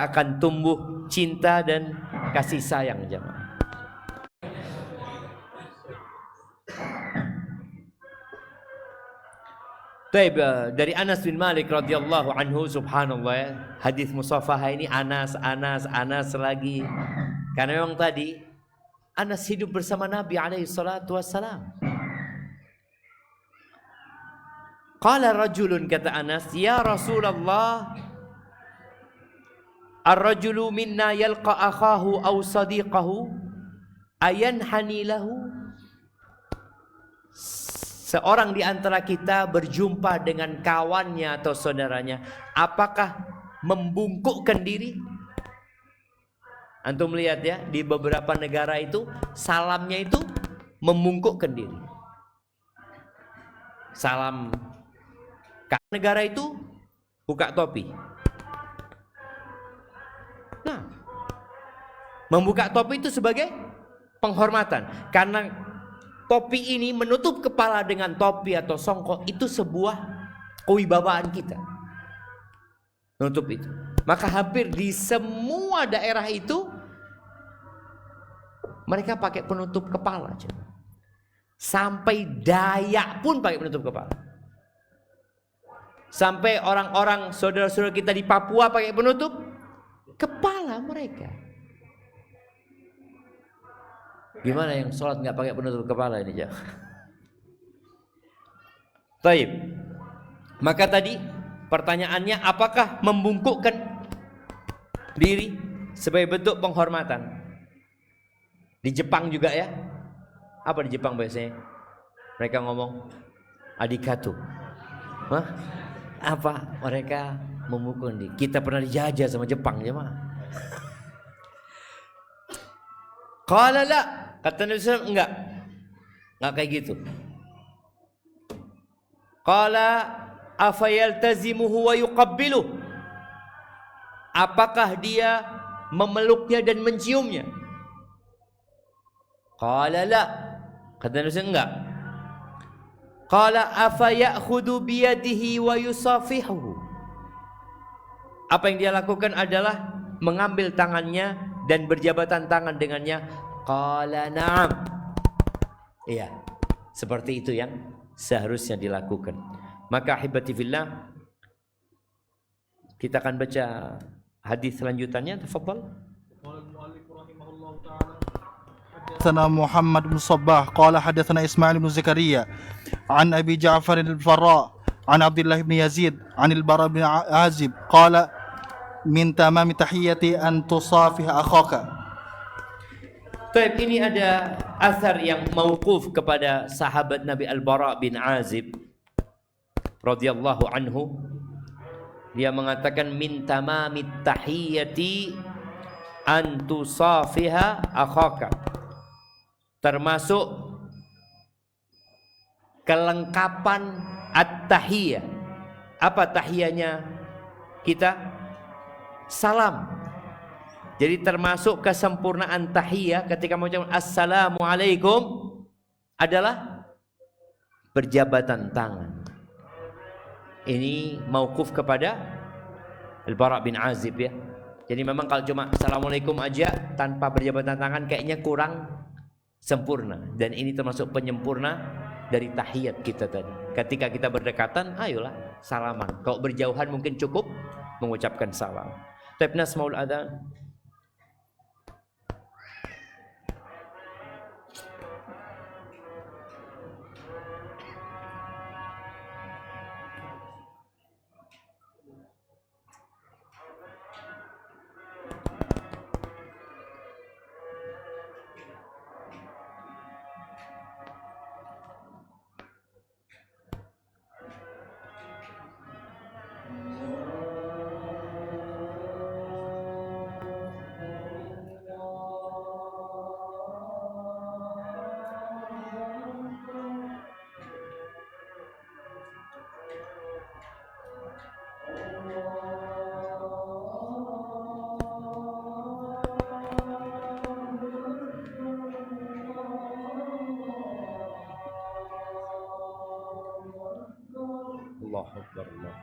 akan tumbuh cinta dan kasih sayang jamaah. Baik, dari Anas bin Malik radhiyallahu anhu, subhanallah ya, hadis musafahah ini Anas lagi. Karena memang tadi Anas hidup bersama Nabi alaihi salatu wassalam. Qala rajulun, kata Anas, ya Rasulullah, ar-rajulu minna yalqa akhahu aw sadiqahu ayanhani lahu. Seorang di antara kita berjumpa dengan kawannya atau saudaranya, apakah membungkukkan diri? Antum lihat ya, di beberapa negara itu salamnya itu membungkukkan diri. Salam negara itu buka topi. Nah, membuka topi itu sebagai penghormatan. Karena topi ini menutup kepala dengan topi atau songkok, itu sebuah kewibawaan kita. Menutup itu. Maka hampir di semua daerah itu mereka pakai penutup kepala. Sampai Dayak pun pakai penutup kepala. Sampai orang-orang saudara-saudara kita di Papua pakai penutup kepala mereka. Gimana yang sholat nggak pakai penutup kepala ini, Jah? Baik. Maka tadi pertanyaannya, apakah membungkukkan diri sebagai bentuk penghormatan? Di Jepang juga ya. Apa di Jepang biasanya? Mereka ngomong adikatu. Hah? Apa? Mereka membungkukkan diri. Kita pernah dijajah sama Jepang, ya mah. Qala la, kata Nabi SAW, enggak kayak gitu. Qala afayaltazimuhu wa yuqabbiluh, apakah dia memeluknya dan menciumnya? Qala la, kata Nabi SAW, enggak. Qala afaya'khudhu biyadihi wa yusafihuhu, apa yang dia lakukan adalah mengambil tangannya dan berjabatan tangan dengannya. Qala na'am, iya, seperti itu yang seharusnya dilakukan. Maka ahibati fillah, kita akan baca hadis selanjutannya. Tafadhal. حدثنا محمد بن صباح قال حدثنا إسماعيل بن زكريا عن أبي جعفر الفراء عن عبد الله بن يزيد عن البراء بن عازب قال من تمام تحيتي أن تصافح أخاك. Baik, ini ada asar yang mauquf kepada sahabat Nabi Al-Bara bin Azib radhiyallahu anhu. Dia mengatakan min tamamit tahiyyati an tusafiha akhaka, termasuk kelengkapan at-tahiyyah. Apa tahiyahnya kita? Salam. Jadi termasuk kesempurnaan tahiyyah ketika mengucapkan assalamualaikum adalah berjabatan tangan. Ini mauquf kepada Al-Bara bin Azib ya. Jadi memang kalau cuma assalamualaikum aja tanpa berjabatan tangan kayaknya kurang sempurna. Dan ini termasuk penyempurna dari tahiyat kita tadi. Ketika kita berdekatan, ayolah salaman. Kalau berjauhan mungkin cukup mengucapkan salam. Tabna semaul adzan. Allahu Akbar. Allah.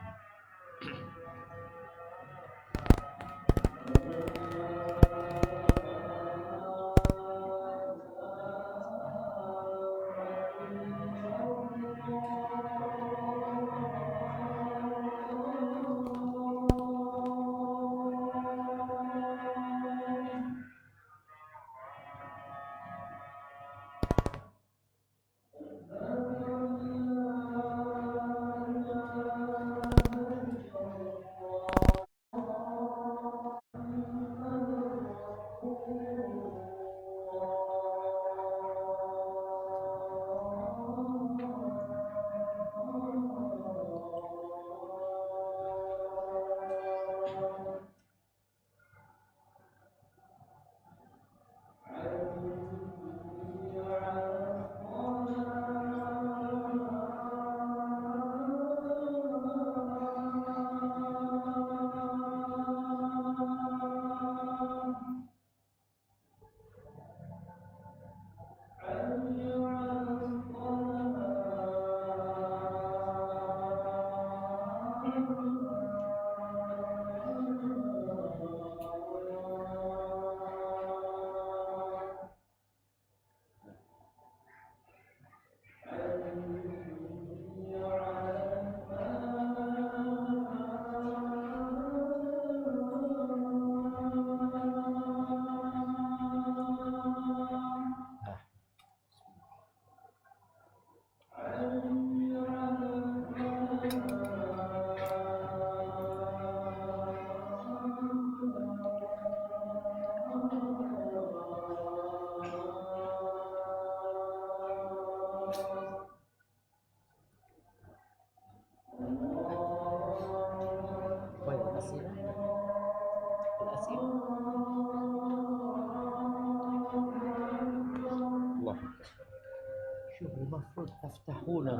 شوف المفروض تفتحونه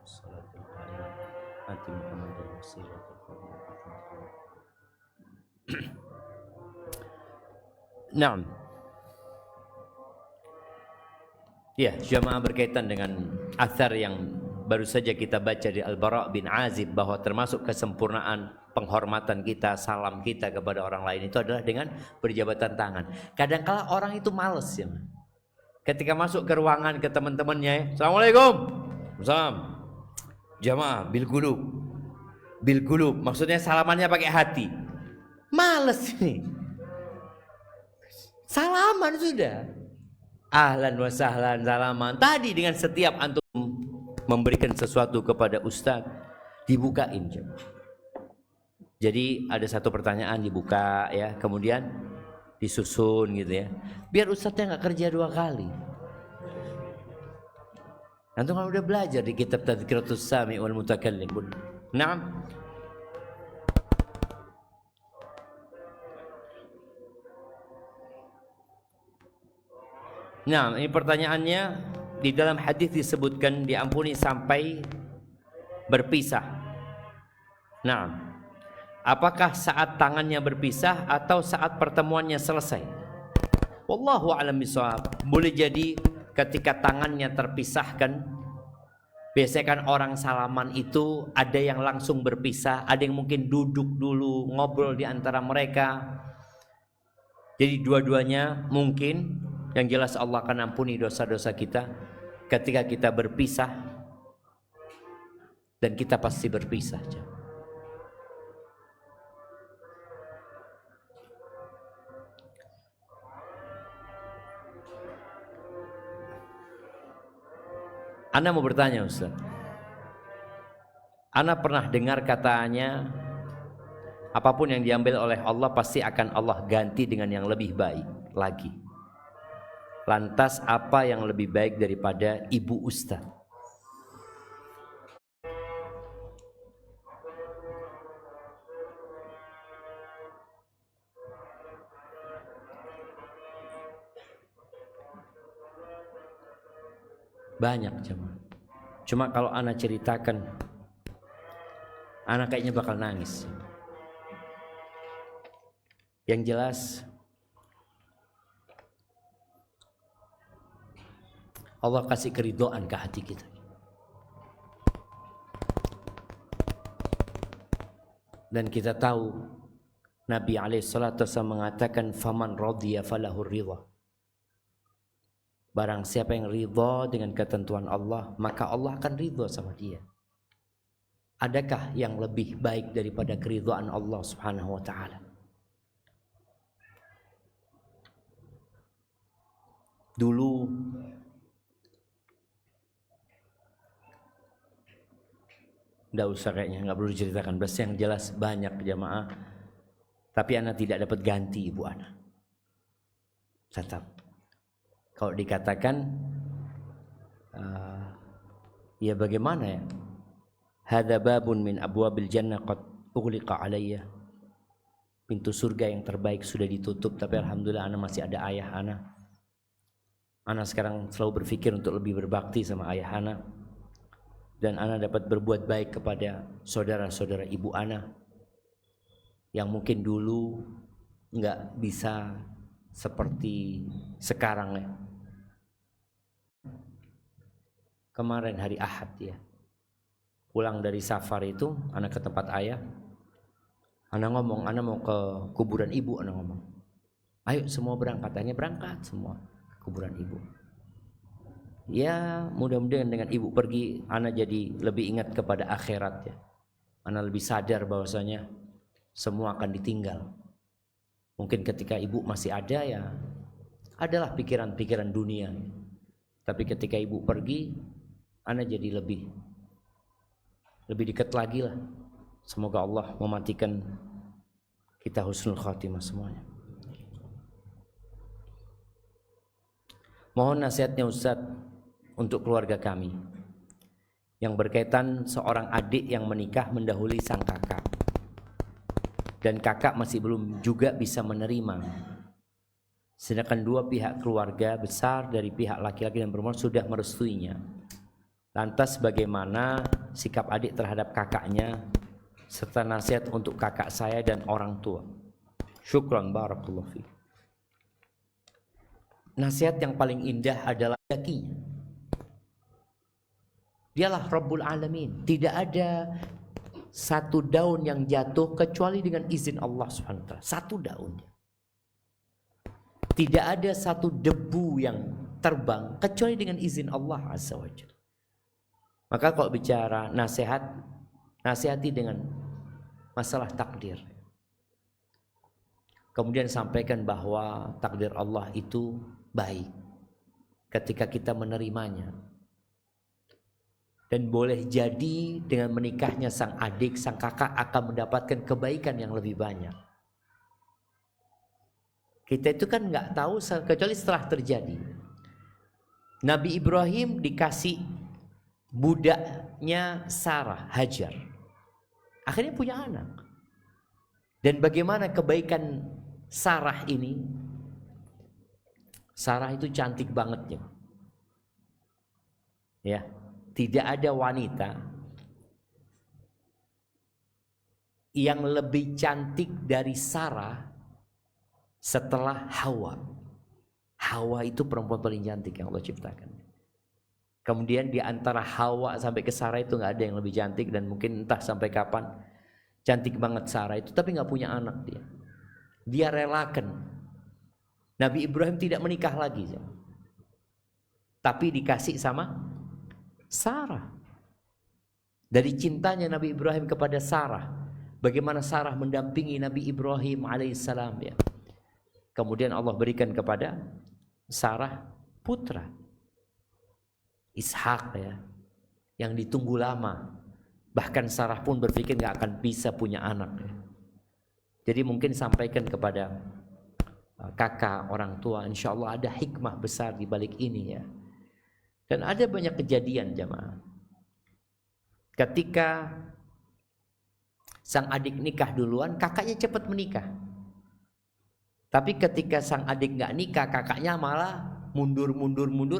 الصلاة القائمة آت محمد الوسيلة Naam. Ya, jamaah berkaitan dengan athar yang baru saja kita baca di Al-Bara' bin Azib, bahwa termasuk kesempurnaan penghormatan kita, salam kita kepada orang lain itu adalah dengan berjabatan tangan. Kadang-kala orang itu males ya. Ketika masuk ke ruangan ke teman-temannya, Assalamualaikum. Salam. Jamaah bil qulub. Bil qulub maksudnya salamannya pakai hati. Males ini. Salaman sudah. Ahlan wa sahlan, salaman. Tadi dengan setiap antum memberikan sesuatu kepada ustaz, dibukain. Jadi ada satu pertanyaan dibuka ya, kemudian disusun gitu ya. Biar ustaznya nggak kerja dua kali. Antum kan udah belajar di kitab Tadhkiratus Sami' wal Mutakallim. Naam. Nah, ini pertanyaannya, di dalam hadis disebutkan diampuni sampai berpisah. Nah, apakah saat tangannya berpisah atau saat pertemuannya selesai? Wallahu a'lam bishawab. Boleh jadi ketika tangannya terpisahkan. Biasanya kan orang salaman itu ada yang langsung berpisah, ada yang mungkin duduk dulu ngobrol di antara mereka. Jadi dua-duanya mungkin. Yang jelas Allah akan ampuni dosa-dosa kita ketika kita berpisah, dan kita pasti berpisah. Ana mau bertanya Ustaz. Ana pernah dengar katanya, apapun yang diambil oleh Allah pasti akan Allah ganti dengan yang lebih baik lagi. Lantas apa yang lebih baik daripada ibu ustaz? Banyak cuma kalau ana ceritakan, ana kayaknya bakal nangis. Yang jelas Allah kasih keridhaan ke hati kita. Dan kita tahu Nabi alaihissalatu wassalam mengatakan faman radiya falahu ridha. Barang siapa yang ridha dengan ketentuan Allah, maka Allah akan ridha sama dia. Adakah yang lebih baik daripada keridhaan Allah Subhanahu wa taala? Dulu nggak usah kayaknya, nggak perlu diceritakan. Bas yang jelas banyak jamaah. Tapi anak tidak dapat ganti ibu anak. Tetap. Kalau dikatakan, ya bagaimana ya? Hadza babun min abwabil jannah qad ughliqa alayya. Pintu surga yang terbaik sudah ditutup, tapi alhamdulillah anak masih ada ayah anak. Anak sekarang selalu berpikir untuk lebih berbakti sama ayah anak. Dan anak dapat berbuat baik kepada saudara-saudara ibu anak yang mungkin dulu nggak bisa seperti sekarang ya. Kemarin hari Ahad ya, pulang dari safar itu, anak ke tempat ayah. Anak ngomong, anak mau ke kuburan ibu. Anak ngomong, ayo semua berangkat. Akhirnya berangkat semua ke kuburan ibu. Ya mudah-mudahan dengan ibu pergi, anak jadi lebih ingat kepada akhirat ya. Anak lebih sadar bahwasanya semua akan ditinggal. Mungkin ketika ibu masih ada ya, adalah pikiran-pikiran dunia. Tapi ketika ibu pergi, anak jadi lebih dekat lagi lah. Semoga Allah mematikan kita husnul khatimah semuanya. Mohon nasihatnya Ustaz untuk keluarga kami yang berkaitan seorang adik yang menikah mendahului sang kakak, dan kakak masih belum juga bisa menerima, sedangkan dua pihak keluarga besar dari pihak laki-laki dan perempuan sudah merestuinya. Lantas bagaimana sikap adik terhadap kakaknya, serta nasihat untuk kakak saya dan orang tua? Syukran barakallahu fiik. Nasihat yang paling indah adalah yakinya. Dialah Rabbul Alamin. Tidak ada satu daun yang jatuh kecuali dengan izin Allah Subhanahu wa taala. Satu daunnya. Tidak ada satu debu yang terbang kecuali dengan izin Allah Azza wa Jalla. Maka kalau bicara nasihat, nasihati dengan masalah takdir. Kemudian sampaikan bahwa takdir Allah itu baik ketika kita menerimanya. Dan boleh jadi dengan menikahnya sang adik, sang kakak akan mendapatkan kebaikan yang lebih banyak. Kita itu kan nggak tahu kecuali setelah terjadi. Nabi Ibrahim dikasih budaknya Sarah, Hajar. Akhirnya punya anak. Dan bagaimana kebaikan Sarah ini? Sarah itu cantik banget ya. Ya. Tidak ada wanita yang lebih cantik dari Sarah setelah Hawa. Hawa itu perempuan paling cantik yang Allah ciptakan. Kemudian di antara Hawa sampai ke Sarah itu nggak ada yang lebih cantik, dan mungkin entah sampai kapan cantik banget Sarah itu, tapi nggak punya anak dia. Dia relakan. Nabi Ibrahim tidak menikah lagi, tapi dikasih sama Sarah. Dari cintanya Nabi Ibrahim kepada Sarah, bagaimana Sarah mendampingi Nabi Ibrahim alaihissalam ya. Kemudian Allah berikan kepada Sarah putra Ishak ya, yang ditunggu lama. Bahkan Sarah pun berpikir gak akan bisa punya anak ya. Jadi mungkin sampaikan kepada kakak, orang tua, insya Allah ada hikmah besar di balik ini ya. Dan ada banyak kejadian jamaah. Ketika sang adik nikah duluan, kakaknya cepat menikah. Tapi ketika sang adik nggak nikah, kakaknya malah mundur.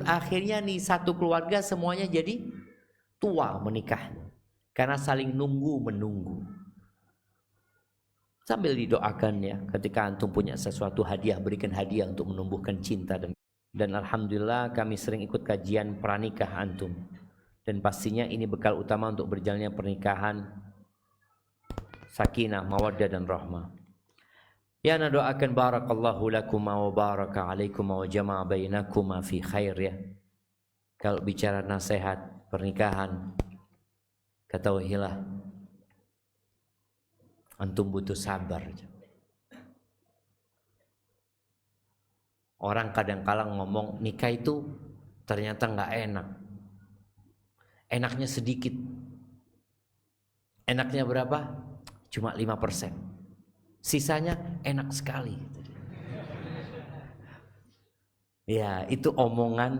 Akhirnya nih satu keluarga semuanya jadi tua menikah. Karena saling nunggu-menunggu. Sambil didoakan ya, ketika antum punya sesuatu hadiah, berikan hadiah untuk menumbuhkan cinta dan Dan alhamdulillah kami sering ikut kajian pranikah antum. Dan pastinya ini bekal utama untuk berjalannya pernikahan sakinah, mawaddah dan rahmah. Ya, ana doakan barakallahu lakuma wa baraka alaikuma wa jama'a bainakuma fi khair ya. Kalau bicara nasihat pernikahan, ketahuilah antum butuh sabar. Orang kadang-kala ngomong nikah itu ternyata nggak enak. Enaknya sedikit. Enaknya berapa? Cuma 5%. Sisanya enak sekali. Ya, itu omongan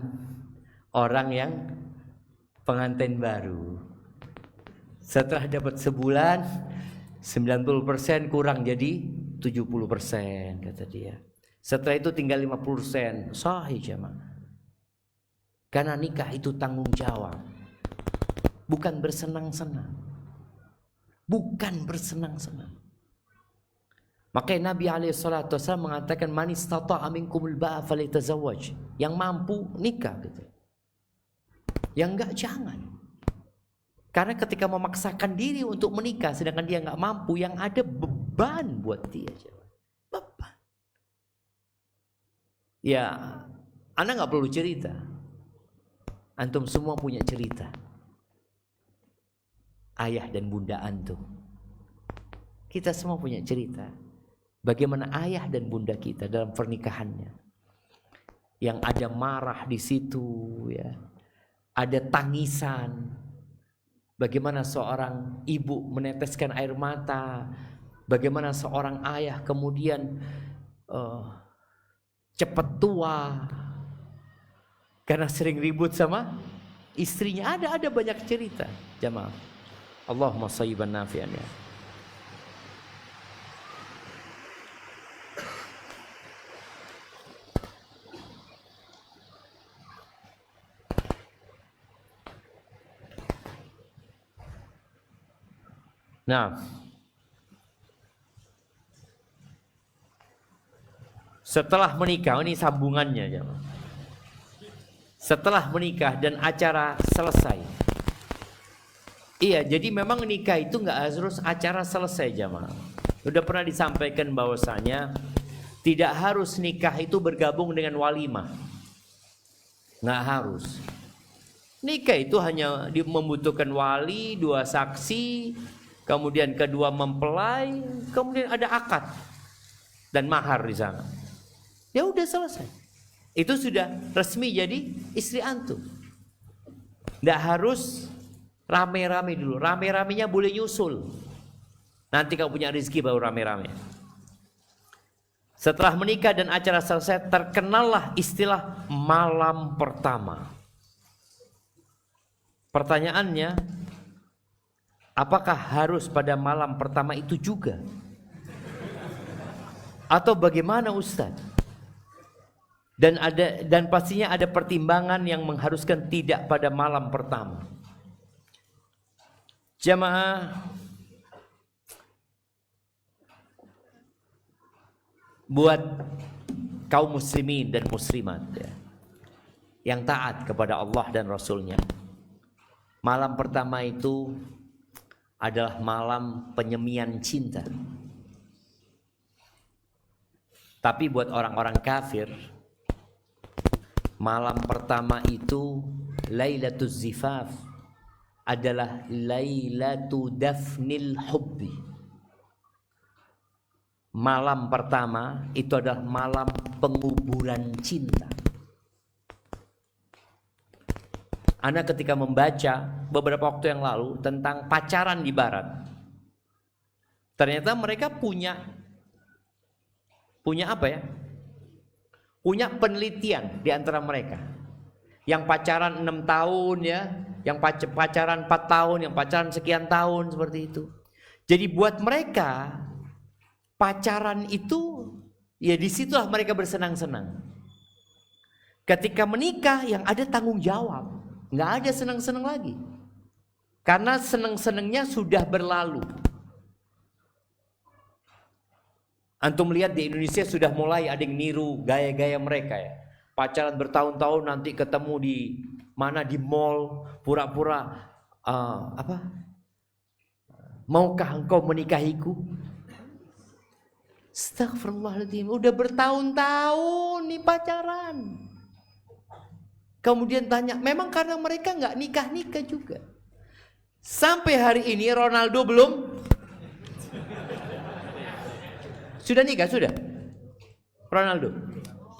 orang yang pengantin baru. Setelah dapat sebulan 90% kurang jadi 70% kata dia. Setelah itu tinggal 50%. Sahih jemaah. Karena nikah itu tanggung jawab. Bukan bersenang-senang. Bukan bersenang-senang. Makanya Nabi SAW mengatakan man istata'a minkumul ba'a falyatazawwaj. Yang mampu nikah gitu. Yang enggak jangan. Karena ketika memaksakan diri untuk menikah sedangkan dia enggak mampu, yang ada beban buat dia. Beban. Ya, Anda enggak perlu cerita. Antum semua punya cerita. Ayah dan bunda antum. Kita semua punya cerita. Bagaimana ayah dan bunda kita dalam pernikahannya. Yang ada marah di situ ya. Ada tangisan. Bagaimana seorang ibu meneteskan air mata. Bagaimana seorang ayah kemudian cepat tua. Karena sering ribut sama istrinya. Ada banyak cerita jamaah. Allahumma shayyiban nafi'an ya. Nah, setelah menikah, ini sambungannya jemaah. Setelah menikah dan acara selesai. Iya, jadi memang nikah itu nggak harus acara selesai jemaah. Sudah pernah disampaikan bahwasanya tidak harus nikah itu bergabung dengan walimah. Nggak harus. Nikah itu hanya membutuhkan wali, 2 saksi, kemudian kedua mempelai, kemudian ada akad dan mahar di sana. Ya udah selesai. Itu sudah resmi jadi istri antum. Nggak harus rame-rame dulu. Rame-ramenya boleh nyusul. Nanti kalau punya rezeki baru rame-rame. Setelah menikah dan acara selesai, terkenallah istilah malam pertama. Pertanyaannya, apakah harus pada malam pertama itu juga? Atau bagaimana Ustaz? Dan pastinya ada pertimbangan yang mengharuskan tidak pada malam pertama. Jamaah, buat kaum muslimin dan muslimat ya, yang taat kepada Allah dan Rasulnya, malam pertama itu adalah malam penyemian cinta. Tapi buat orang-orang kafir, malam pertama itu Lailatuz Zifaf adalah Lailatu Dafnil Hubbi. Malam pertama itu adalah malam penguburan cinta. Ana ketika membaca beberapa waktu yang lalu tentang pacaran di barat, ternyata mereka punya apa ya? Punya penelitian di antara mereka. Yang pacaran 6 tahun ya, yang pacaran 4 tahun, yang pacaran sekian tahun seperti itu. Jadi buat mereka pacaran itu ya disitulah mereka bersenang-senang. Ketika menikah yang ada tanggung jawab, nggak ada senang-senang lagi. Karena senang-senangnya sudah berlalu. Antum lihat di Indonesia sudah mulai ada yang niru gaya-gaya mereka ya. pacaran bertahun-tahun, nanti ketemu di mana, di mall, pura-pura maukah engkau menikahiku? Astagfirullahaladzim, udah bertahun-tahun nih pacaran. Kemudian tanya, memang karena mereka nggak nikah-nikah juga. Sampai hari ini Ronaldo belum. Sudah nikah, sudah? Ronaldo?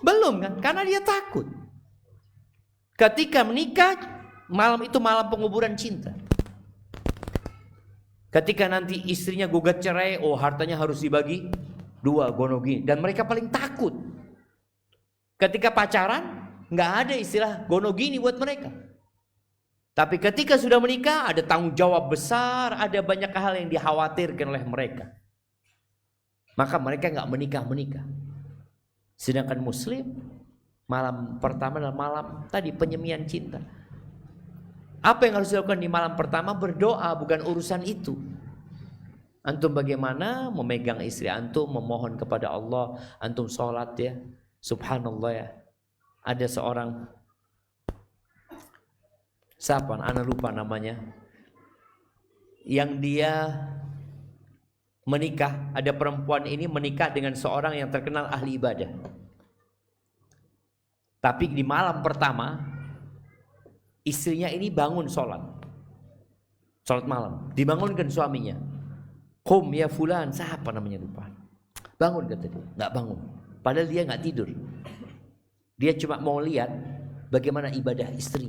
Belum kan? Karena dia takut. Ketika menikah, malam itu malam penguburan cinta. Ketika nanti istrinya gugat cerai, oh hartanya harus dibagi 2, gonogini. Dan mereka paling takut. Ketika pacaran, nggak ada istilah gonogini buat mereka. Tapi ketika sudah menikah, ada tanggung jawab besar, ada banyak hal yang dikhawatirkan oleh mereka. Maka mereka nggak menikah. Sedangkan Muslim, malam pertama adalah malam tadi penyemian cinta. Apa yang harus dilakukan di malam pertama? Berdoa, bukan urusan itu. Antum bagaimana memegang istri antum, memohon kepada Allah, antum sholat ya. Subhanallah ya. Ada seorang, siapa? Ana lupa namanya. Yang dia menikah, ada perempuan ini menikah dengan seorang yang terkenal ahli ibadah. Tapi di malam pertama, istrinya ini bangun sholat malam, dibangunkan suaminya. Qum ya fulan, siapa namanya lupa. Bangun kata dia, nggak bangun. Padahal dia nggak tidur. Dia cuma mau lihat bagaimana ibadah istri.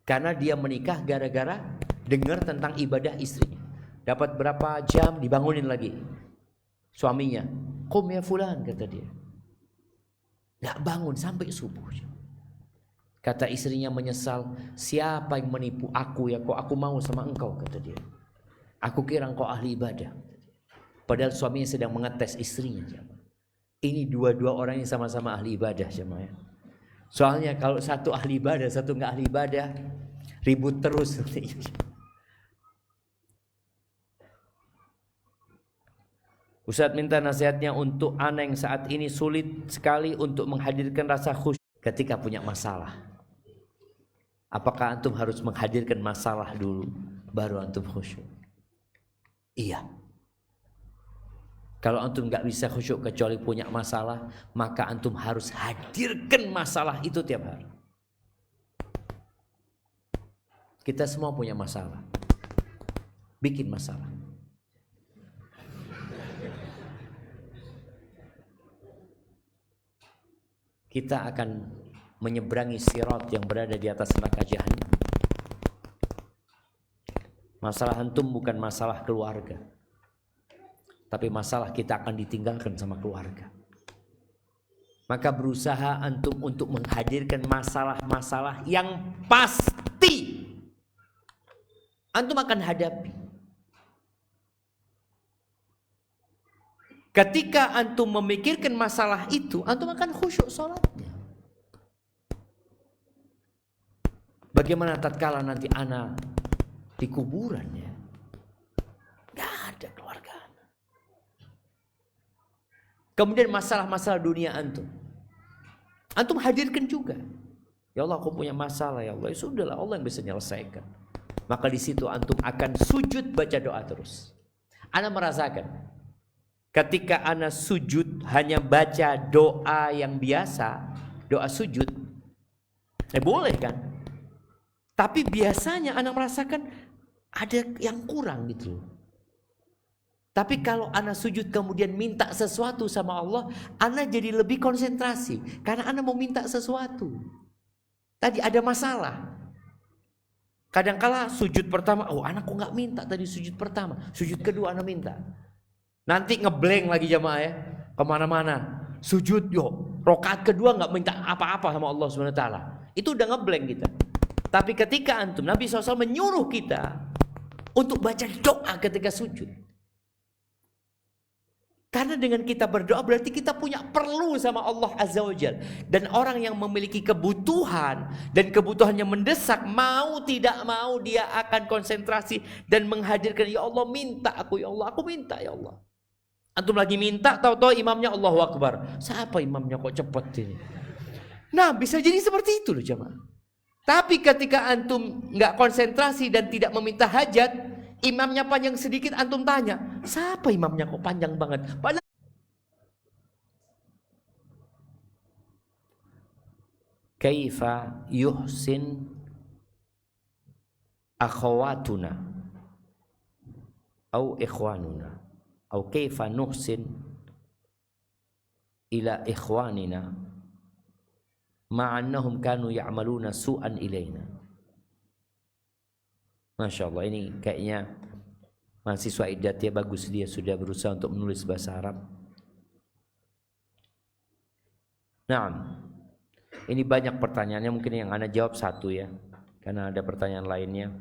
Karena dia menikah gara-gara dengar tentang ibadah istrinya. Dapat berapa jam dibangunin lagi suaminya. Qum ya fulan kata dia. Nggak bangun sampai subuh. Kata istrinya menyesal, siapa yang menipu aku ya, kok aku mau sama engkau, kata dia. Aku kira engkau ahli ibadah. Padahal suaminya sedang mengetes istrinya. Ini dua-dua orang yang sama-sama ahli ibadah. Soalnya kalau satu ahli ibadah, satu nggak ahli ibadah, ribut terus. Ustadz minta nasihatnya untuk anak yang saat ini sulit sekali untuk menghadirkan rasa khusyuk ketika punya masalah. Apakah antum harus menghadirkan masalah dulu baru antum khusyuk? Iya. Kalau antum nggak bisa khusyuk kecuali punya masalah, maka antum harus hadirkan masalah itu tiap hari. Kita semua punya masalah. Bikin masalah. Kita akan menyeberangi sirat yang berada di atas neraka Jahannam. Masalah antum bukan masalah keluarga, tapi masalah kita akan ditinggalkan sama keluarga. Maka berusaha antum untuk menghadirkan masalah-masalah yang pasti antum akan hadapi. Ketika antum memikirkan masalah itu, antum akan khusyuk sholatnya. Bagaimana tatkala nanti anak di kuburan ya? Gak ada keluarga. Kemudian masalah-masalah dunia antum. Antum hadirkan juga. Ya Allah, aku punya masalah ya Allah. Ya sudahlah, Allah yang bisa menyelesaikan. Maka di situ antum akan sujud baca doa terus. Ana merasakan ketika ana sujud hanya baca doa yang biasa, doa sujud, boleh kan? Tapi biasanya ana merasakan ada yang kurang gitu. Tapi kalau ana sujud kemudian minta sesuatu sama Allah, ana jadi lebih konsentrasi karena ana mau minta sesuatu. Tadi ada masalah. Kadangkala sujud pertama, oh ana kok nggak minta tadi sujud pertama, sujud kedua ana minta. Nanti ngeblank lagi jamaah ya, kemana-mana sujud yuk, rokaat kedua nggak minta apa-apa sama Allah Subhanahu Wa Taala, itu udah ngeblank kita. Tapi ketika antum, Nabi SAW menyuruh kita untuk baca doa ketika sujud, karena dengan kita berdoa berarti kita punya perlu sama Allah Azza wa Jalla. Dan orang yang memiliki kebutuhan dan kebutuhannya mendesak, mau tidak mau dia akan konsentrasi dan menghadirkan, ya Allah minta aku, ya Allah aku minta ya Allah. Antum lagi minta, tahu-tahu imamnya Allahu Akbar. Siapa imamnya kok cepet ini? Nah, bisa jadi seperti itu loh jemaah. Tapi ketika antum nggak konsentrasi dan tidak meminta hajat, imamnya panjang sedikit, antum tanya, siapa imamnya kok panjang banget? Padahal kaifa yuhsin akhawatuna au ikhwanuna au kaifa nuhsin ila ikhwanina ma'annahum kanu ya'maluna su'an ilaina. Masya Allah, ini kayaknya mahasiswa idat ya, bagus, dia sudah berusaha untuk menulis bahasa Arab. Nah, ini banyak pertanyaannya, mungkin yang Anda jawab satu ya, karena ada pertanyaan lainnya.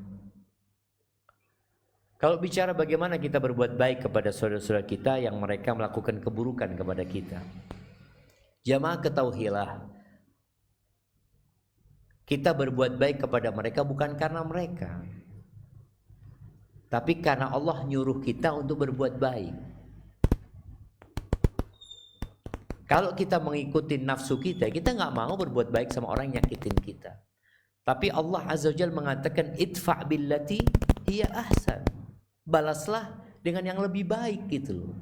Kalau bicara bagaimana kita berbuat baik kepada saudara-saudara kita yang mereka melakukan keburukan kepada kita, jamaah ketahuilah, kita berbuat baik kepada mereka bukan karena mereka, tapi karena Allah nyuruh kita untuk berbuat baik. Kalau kita mengikuti nafsu kita nggak mau berbuat baik sama orang yang nyakitin kita. Tapi Allah Azza wa Jalla mengatakan idfa' billati hiya ahsan. Balaslah dengan yang lebih baik gitu loh.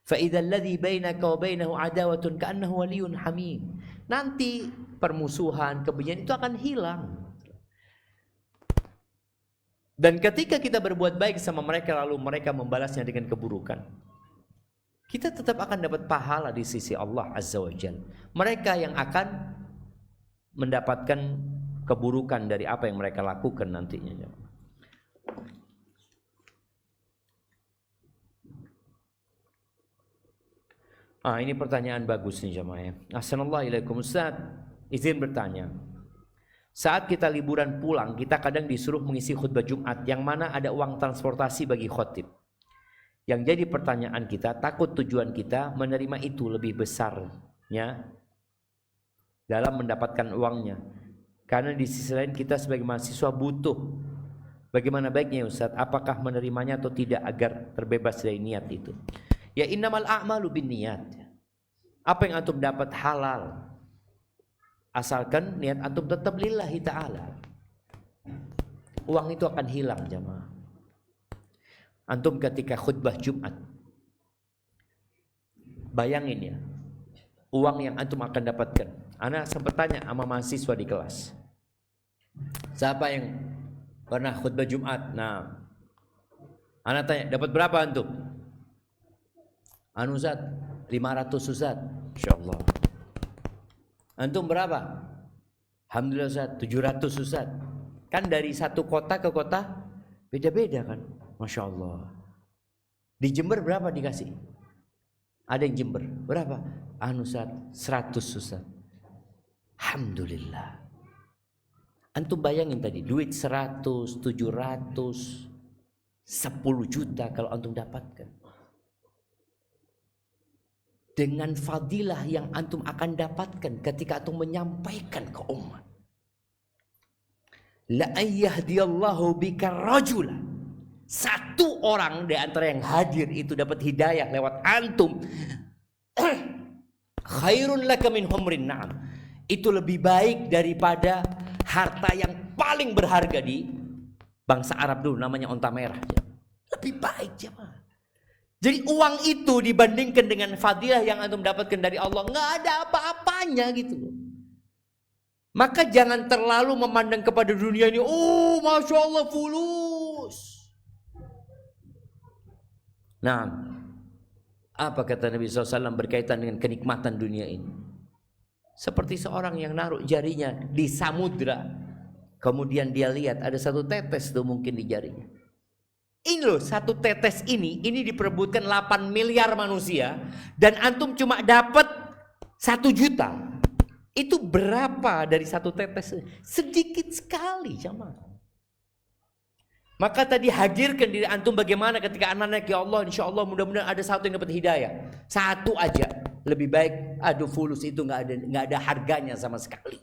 Fa idzal ladzi bainaka wa bainahu adawatun ka'annahu waliyyun hamim. Nanti permusuhan, kebencian itu akan hilang. Dan ketika kita berbuat baik sama mereka lalu mereka membalasnya dengan keburukan, kita tetap akan dapat pahala di sisi Allah Azza wa Jalla. Mereka yang akan mendapatkan keburukan dari apa yang mereka lakukan nantinya. Ini pertanyaan bagus nih jemaah. Assalamualaikum Ustaz, izin bertanya. Saat kita liburan pulang, kita kadang disuruh mengisi khutbah Jumat yang mana ada uang transportasi bagi khotib. Yang jadi pertanyaan kita, takut tujuan kita menerima itu lebih besarnya dalam mendapatkan uangnya. Karena di sisi lain kita sebagai mahasiswa butuh. Bagaimana baiknya Ustaz? Apakah menerimanya atau tidak agar terbebas dari niat itu? Ya innamal a'malu binniyat. Apa yang antum dapat halal, asalkan niat antum tetap lillahi ta'ala. Uang itu akan hilang jamaah. Antum ketika khutbah Jumat, bayangin ya, uang yang antum akan dapatkan. Ana sempat tanya sama mahasiswa di kelas, siapa yang pernah khutbah Jumat? Nah, ana tanya, dapat berapa antum? Anu Ustaz, 500 Ustaz. Insyaallah. Antum berapa? Alhamdulillah Ustaz, 700 Ustaz. Kan dari satu kota ke kota beda-beda kan. Masya Allah. Di Jember berapa dikasih? Ada yang Jember berapa? Anu Ustaz, 100 Ustaz. Alhamdulillah. Antum bayangin tadi, duit 100, 700, 10 juta kalau antum dapatkan. Dengan fadilah yang antum akan dapatkan ketika antum menyampaikan ke umat. La ayyahdiyallahu bika rajula. Satu orang di antara yang hadir itu dapat hidayah lewat antum. Khairun laka min humrin na'am. Itu lebih baik daripada harta yang paling berharga di bangsa Arab dulu, namanya onta merah. Lebih baik jemaah. Jadi uang itu dibandingkan dengan fadilah yang antum dapatkan dari Allah, nggak ada apa-apanya gitu loh. Maka jangan terlalu memandang kepada dunia ini, oh Masya Allah fulus. Nah, apa kata Nabi SAW berkaitan dengan kenikmatan dunia ini? Seperti seorang yang naruh jarinya di samudra, kemudian dia lihat ada satu tetes tuh mungkin di jarinya. Ini loh, satu tetes ini diperebutkan 8 miliar manusia, dan antum cuma dapat 1 juta. Itu berapa dari satu tetes? Sedikit sekali jamaah. Maka tadi hadirkan diri antum bagaimana ketika anak-anak, ya Allah insya Allah mudah-mudahan ada satu yang dapat hidayah. Satu aja. Lebih baik aduh fulus itu nggak ada harganya sama sekali.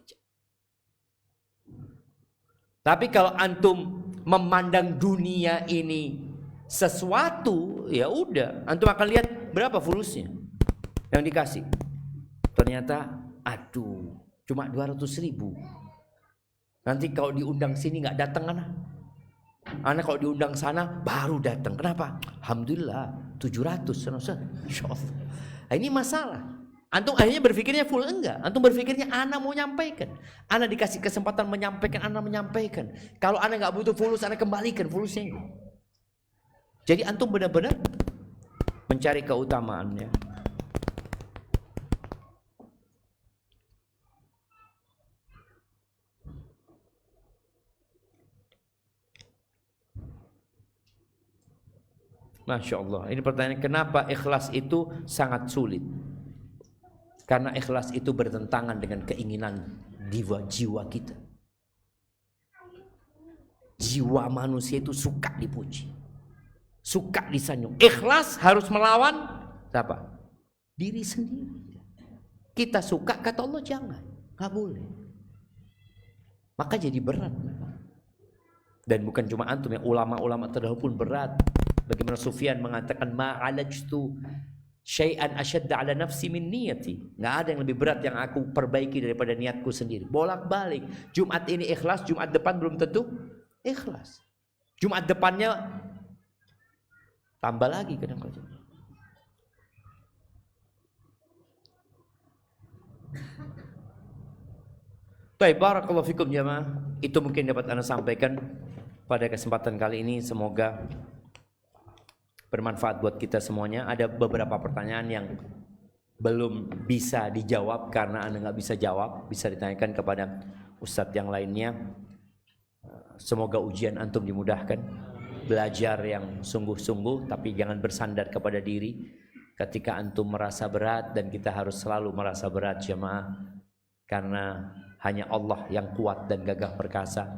Tapi kalau antum memandang dunia ini sesuatu, ya udah, antum akan lihat berapa fulusnya yang dikasih. Ternyata aduh Cuma 200.000. Nanti kalau diundang sini nggak datang anak kalau diundang sana baru datang. Kenapa? Alhamdulillah 700. Insya Allah. Nah, ini masalah. Antum akhirnya berpikirnya full enggak. Antum berpikirnya anak mau nyampaikan. Anak dikasih kesempatan menyampaikan, anak menyampaikan. Kalau anak nggak butuh fulus, anak kembalikan fulusnya. Jadi antum benar-benar mencari keutamaannya. Masya Allah. Ini pertanyaan, kenapa ikhlas itu sangat sulit? Karena ikhlas itu bertentangan dengan keinginan jiwa kita. Jiwa manusia itu suka dipuji, suka disanjung. Ikhlas harus melawan apa? Diri sendiri. Kita suka, kata Allah jangan, nggak boleh. Maka jadi berat. Dan bukan cuma antum, yang ulama-ulama terdahulu pun berat. Bagaimana Sufyan mengatakan ma'alajtu syai'an asyadda ala nafsi min niyati. Nggak ada yang lebih berat yang aku perbaiki daripada niatku sendiri. Bolak-balik. Jumat ini ikhlas, Jumat depan belum tentu ikhlas. Jumat depannya tambah lagi kadang-kadang. Baik, barakallahu fikum jamaah. Itu mungkin dapat Anda sampaikan pada kesempatan kali ini. Semoga bermanfaat buat kita semuanya. Ada beberapa pertanyaan yang belum bisa dijawab karena Anda nggak bisa jawab, bisa ditanyakan kepada ustadz yang lainnya. Semoga ujian antum dimudahkan, belajar yang sungguh-sungguh, tapi jangan bersandar kepada diri ketika antum merasa berat. Dan kita harus selalu merasa berat jemaah, karena hanya Allah yang kuat dan gagah perkasa.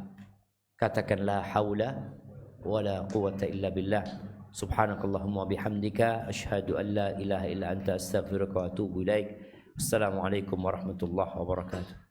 Katakan la haula wala quwata illa billah. Subhanakallahumma bihamdika asyhadu an la ilaha illa anta astaghfiruka wa atubu ilaik. Assalamualaikum warahmatullahi wabarakatuh.